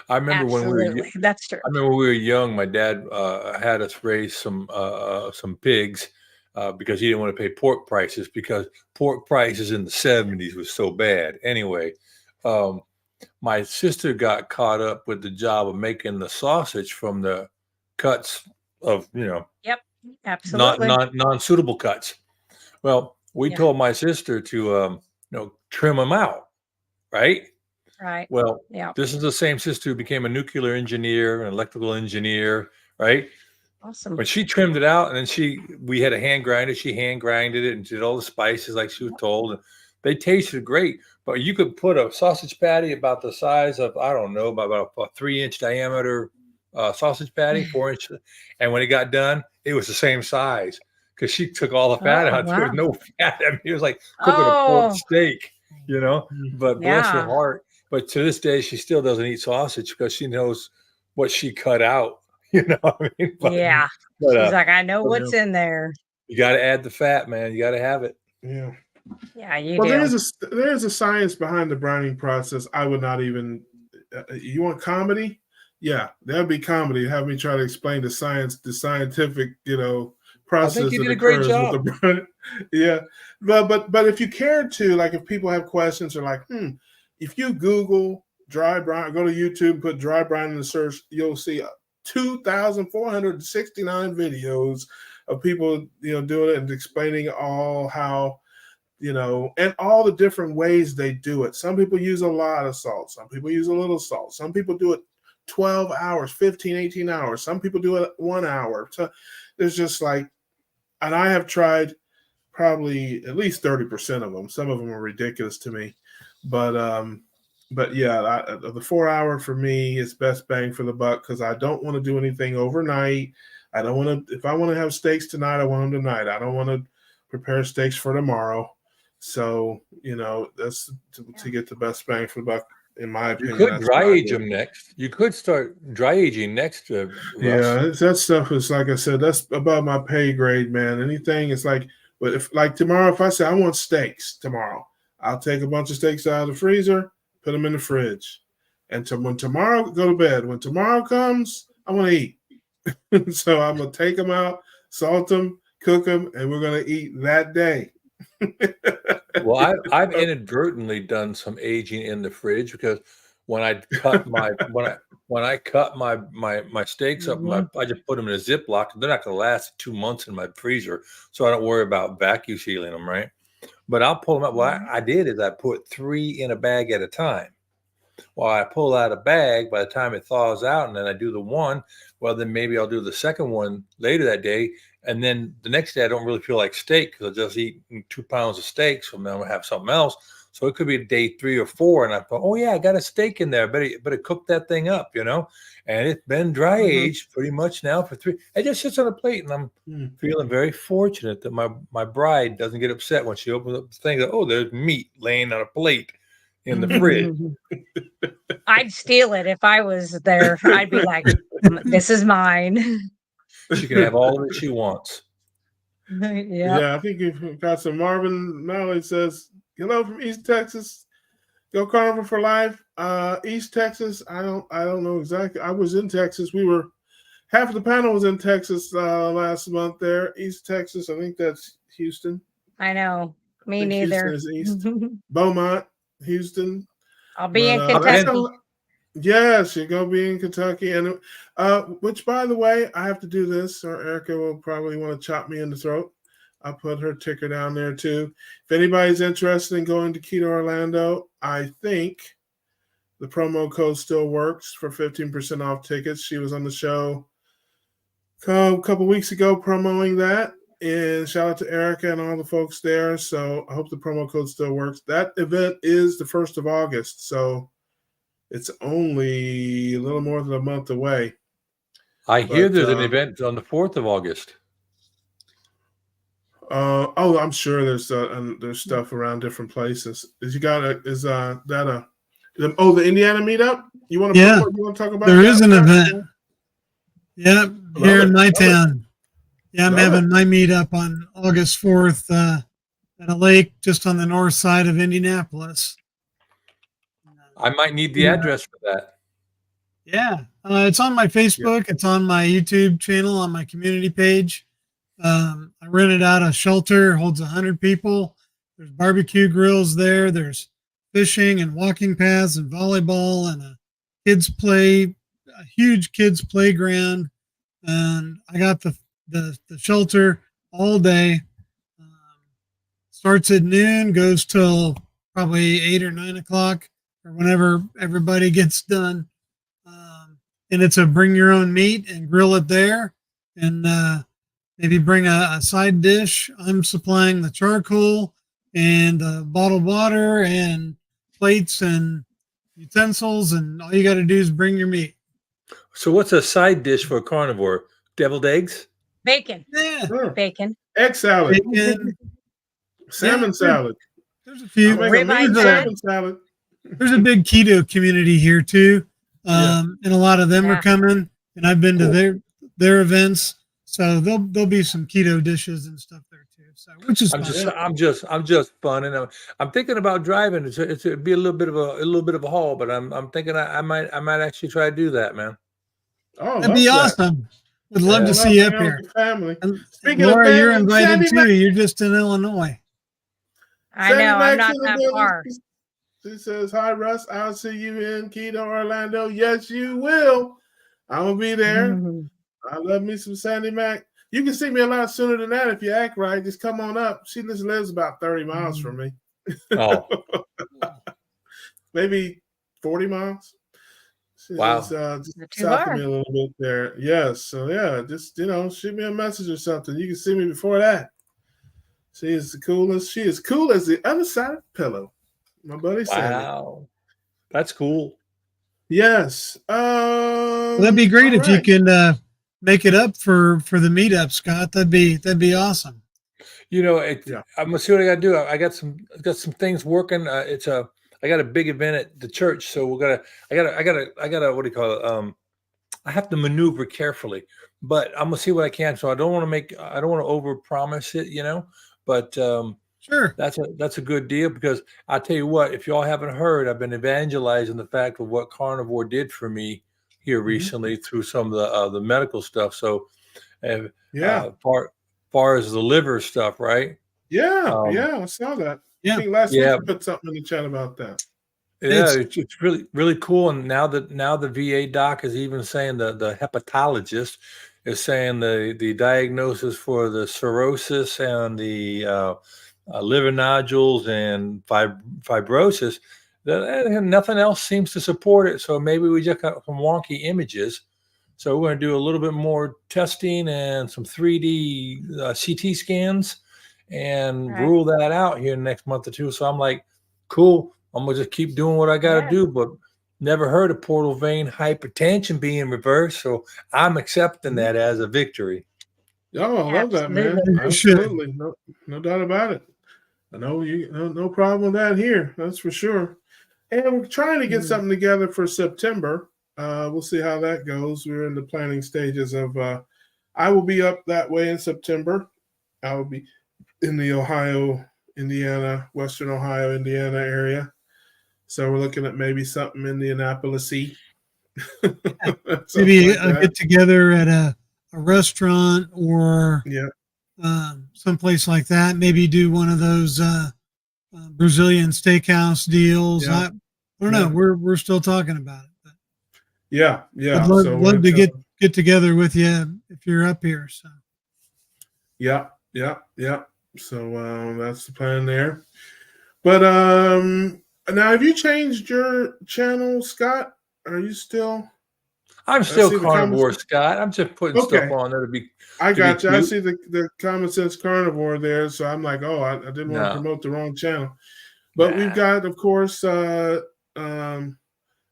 I remember when we were Absolutely. That's true. I remember when we were young, my dad had us raise some pigs because he didn't want to pay pork prices because pork prices in the 70s was so bad. Anyway, um, my sister got caught up with the job of making the sausage from the cuts of, Yep. Absolutely. non-suitable cuts. Well, we Yeah. told my sister to, trim them out, right? Right. Well, Yeah. this is the same sister who became a nuclear engineer, an electrical engineer, right? Awesome. But she trimmed it out, and then we had a hand grinder. She hand grinded it and did all the spices like she was told. And they tasted great, but you could put a sausage patty about the size of, I don't know, about a 3-inch diameter sausage patty, 4 inch. And when it got done, it was the same size because she took all the fat Oh, out. There was wow. no fat. I mean, it was like cooking a pork Oh, steak, but bless her yeah. heart. But to this day, she still doesn't eat sausage because she knows what she cut out. You know what I mean? Yeah. But, She's like, I know but, what's in there. you got to add the fat, man. You got to have it. Yeah. Yeah, you Well, do. there's a science behind the brining process. I would not even. You want comedy? Yeah, that'd be comedy. Have me try to explain the scientific, I think process you that did a great occurs with job. the brine. Yeah, but if you cared to, like, if people have questions or like, if you Google dry brine, go to YouTube, put dry brine in the search, you'll see 2,469 videos of people, doing it and explaining all how, and all the different ways they do it. Some people use a lot of salt. Some people use a little salt. Some people do it 12 hours, 15, 18 hours. Some people do it 1 hour. So there's just like, and I have tried probably at least 30% of them. Some of them are ridiculous to me. But yeah, the 4 hour for me is best bang for the buck because I don't want to do anything overnight. I don't want to, if I want to have steaks tonight, I want them tonight. I don't want to prepare steaks for tomorrow. So, that's to get the best bang for the buck, in my You opinion. could That's dry what I age do. them next. You could start dry aging next, Russ. Yeah, that stuff is, like I said, that's above my pay grade, man. Anything is like, but if like tomorrow, if I say I want steaks tomorrow, I'll take a bunch of steaks out of the freezer, put them in the fridge, and when tomorrow, go to bed. When tomorrow comes, I want to eat. So I'm gonna take them out, salt them, cook them, and we're gonna eat that day. Well, I've inadvertently done some aging in the fridge because when I cut my when I cut my steaks up, I just put them in a Ziploc. They're not going to last 2 months in my freezer, so I don't worry about vacuum sealing them, right? But I'll pull them up. What I did is I put 3 in a bag at a time. Well, I pull out a bag by the time it thaws out, and then I do the one. Well, then maybe I'll do the second one later that day. And then the next day, I don't really feel like steak because I just eat 2 pounds of steak. So then I'm going to have something else. So it could be day 3 or 4. And I thought, oh, yeah, I got a steak in there. Better cook that thing up, And it's been dry aged pretty much now for 3. It just sits on a plate. And I'm feeling very fortunate that my bride doesn't get upset when she opens up the thing. That, oh, there's meat laying on a plate in the fridge. I'd steal it if I was there. I'd be like, this is mine. She can have all of it she wants. Yeah, I think we've got some. Marvin Malley says, hello from East Texas. Go Carnival for life. East Texas, I don't know exactly. I was in Texas. Half of the panel was in Texas last month there. East Texas, I think that's Houston. I know. Me neither. Houston is east. Beaumont, Houston. I'll be in Kentucky. Yes, you're going to be in Kentucky. And which, by the way, I have to do this, or Erica will probably want to chop me in the throat. I'll put her ticker down there, too. If anybody's interested in going to Keto Orlando, I think The promo code still works for 15% off tickets. She was on the show a couple weeks ago promoting that. And shout out to Erica and all the folks there. So I hope the promo code still works. That event is the 1st of August. So it's only a little more than a month away. I hear there's an event on the 4th of August. I'm sure there's stuff around different places. The Indiana meetup? You want to talk about? There is an event. Yeah, here in my town. Yeah, I'm having my meetup on August 4th at a lake just on the north side of Indianapolis. I might need the address for that. Yeah, it's on my Facebook. It's on my YouTube channel, on my community page. I rented out a shelter, holds 100 people. There's barbecue grills there. There's fishing and walking paths and volleyball and a huge kids playground. And I got the shelter all day. Starts at noon, goes till probably 8 or 9 o'clock or whenever everybody gets done. And it's a bring your own meat and grill it there. And maybe bring a side dish. I'm supplying the charcoal and bottled water and plates and utensils. And all you got to do is bring your meat. So what's a side dish for a carnivore? Deviled eggs? Bacon. Yeah. Sure. Bacon. Egg salad. Bacon. Salmon salad. There's a few. Salmon salad. There's a big keto community here too. And a lot of them are coming. And I've been to their events. So there'll be some keto dishes and stuff there too. So which is I'm just fun, and I'm thinking about driving. It'd be a little bit of a haul, but I'm thinking I might actually try to do that, man. Oh, that'd be awesome. Would love to see you up here. Family. Speaking Laura, of family, you're invited too. You're just in Illinois. I know. I'm not that far. She says, "Hi, Russ. I'll see you in Keto, Orlando." Yes, you will. I will be there. Mm-hmm. I love me some Sandy Mac. You can see me a lot sooner than that if you act right. Just come on up. She just lives about 30 miles from me. Oh. Maybe 40 miles. She's, wow. Just south of me a little bit there. Yes. So, yeah, just, shoot me a message or something. You can see me before that. She is the coolest. She is cool as the other side of the pillow. My buddy said. Wow. That's cool. Yes. That'd be great if you can make it up for the meetup, Scott. That'd be awesome. I'm gonna see what I gotta do. I got some things working. I got a big event at the church, so I gotta what do you call it? I have to maneuver carefully, but I'm gonna see what I can. So I don't want to over promise it, but sure, that's a good deal, because I tell you what, if y'all haven't heard, I've been evangelizing the fact of what carnivore did for me here recently through some of the medical stuff. So, far as the liver stuff, right? Yeah, I saw that. Yeah, I think last week you put something in the chat about that. Yeah, it's really, really cool. And now the VA doc is even saying the hepatologist is saying the diagnosis for the cirrhosis and the liver nodules and fibrosis, nothing else seems to support it. So maybe we just got some wonky images. So we're going to do a little bit more testing and some 3D CT scans and rule that out here in the next month or two. So I'm like, cool. I'm going to just keep doing what I got to do, but never heard of portal vein hypertension being reversed. So I'm accepting that as a victory. Oh, I love that, man. Absolutely. No doubt about it. I know no problem with that here. That's for sure. And we're trying to get something together for September. We'll see how that goes. We're in the planning stages of I will be up that way in September. I will be in the Ohio, Indiana, Western Ohio, Indiana area. So we're looking at maybe something Indianapolis-y. Maybe a get together at a restaurant or someplace like that. Maybe do one of those Brazilian steakhouse deals. I don't know. We're still talking about it. But yeah. I'd love to get together with you if you're up here. So yeah. So that's the plan there. But Now, have you changed your channel, Scott? Are you still? I'm I still see the carnivore, comments. Scott. I'm just putting stuff Okay, on there I to be got you. I cute. see the common sense carnivore there, so I'm like, oh, I didn't want to No, promote the wrong channel. But we've nah. got, of course,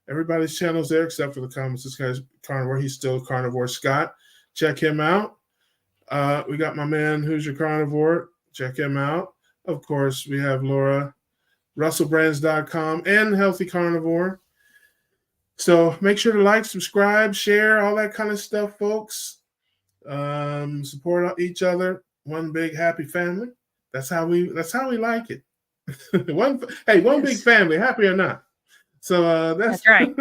everybody's channels there except for the common sense guy's carnivore. He's still carnivore. Scott, check him out. We got my man who's your carnivore. Check him out. Of course, we have Laura, RussellBrands.com, and Healthy Carnivore. So make sure to like, subscribe, share, all that kind of stuff, folks. Support each other. One big happy family. That's how we like it. one big family, happy or not. So That's right.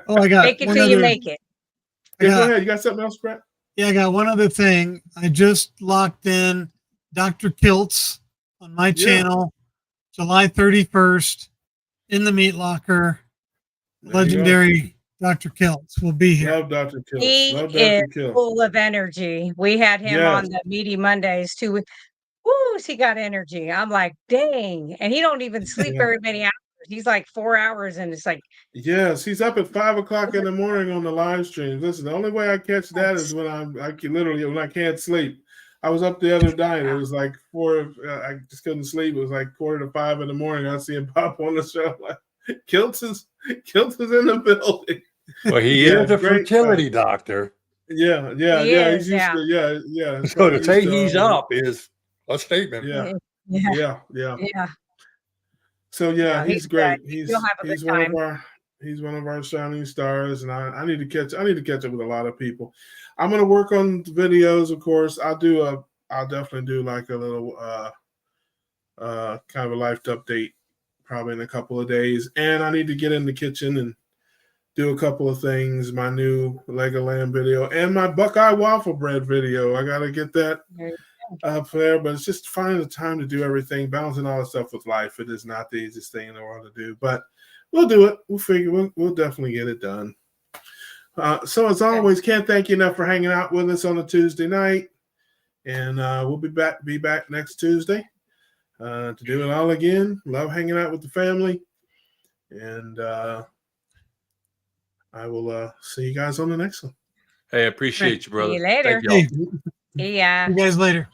Oh, I got Make it one till you other. make it. Yeah, go ahead. You got something else, Brett? Yeah, I got one other thing. I just locked in Dr. Kiltz on my channel, July 31st, in the Meat Locker. Legendary Dr. Kiltz will be here. Love Dr. Kiltz. He Love is Dr. Kiltz. full of energy. We had him on the Meaty Mondays too. Woo, he got energy. I'm like, dang. And he don't even sleep very many hours. He's like 4 hours, and it's like, yes, he's up at 5 o'clock in the morning on the live stream. Listen, the only way I catch that is when I can literally when I can't sleep. I was up the other night. It was like 4. I just couldn't sleep. It was like 4:45 in the morning. I see him pop on the show. Like, Kiltz is in the building. Well, he is a fertility doctor. Yeah. He's used to, yeah. So to say he's up is a statement. Yeah. So he's great. He's one of our shining stars, and I need to catch up with a lot of people. I'm gonna work on the videos, of course. I'll definitely do like a little kind of a life update probably in a couple of days. And I need to get in the kitchen and do a couple of things, my new leg of lamb video and my Buckeye waffle bread video. I gotta get that up there, but it's just finding the time to do everything, balancing all the stuff with life. It is not the easiest thing in the world to do, but we'll do it. We'll definitely get it done. So as always, can't thank you enough for hanging out with us on a Tuesday night, and we'll be back next Tuesday to do it all again. Love hanging out with the family, and I will see you guys on the next one. Hey, I appreciate you, brother. See you later. Thank y'all. Yeah. See you guys later.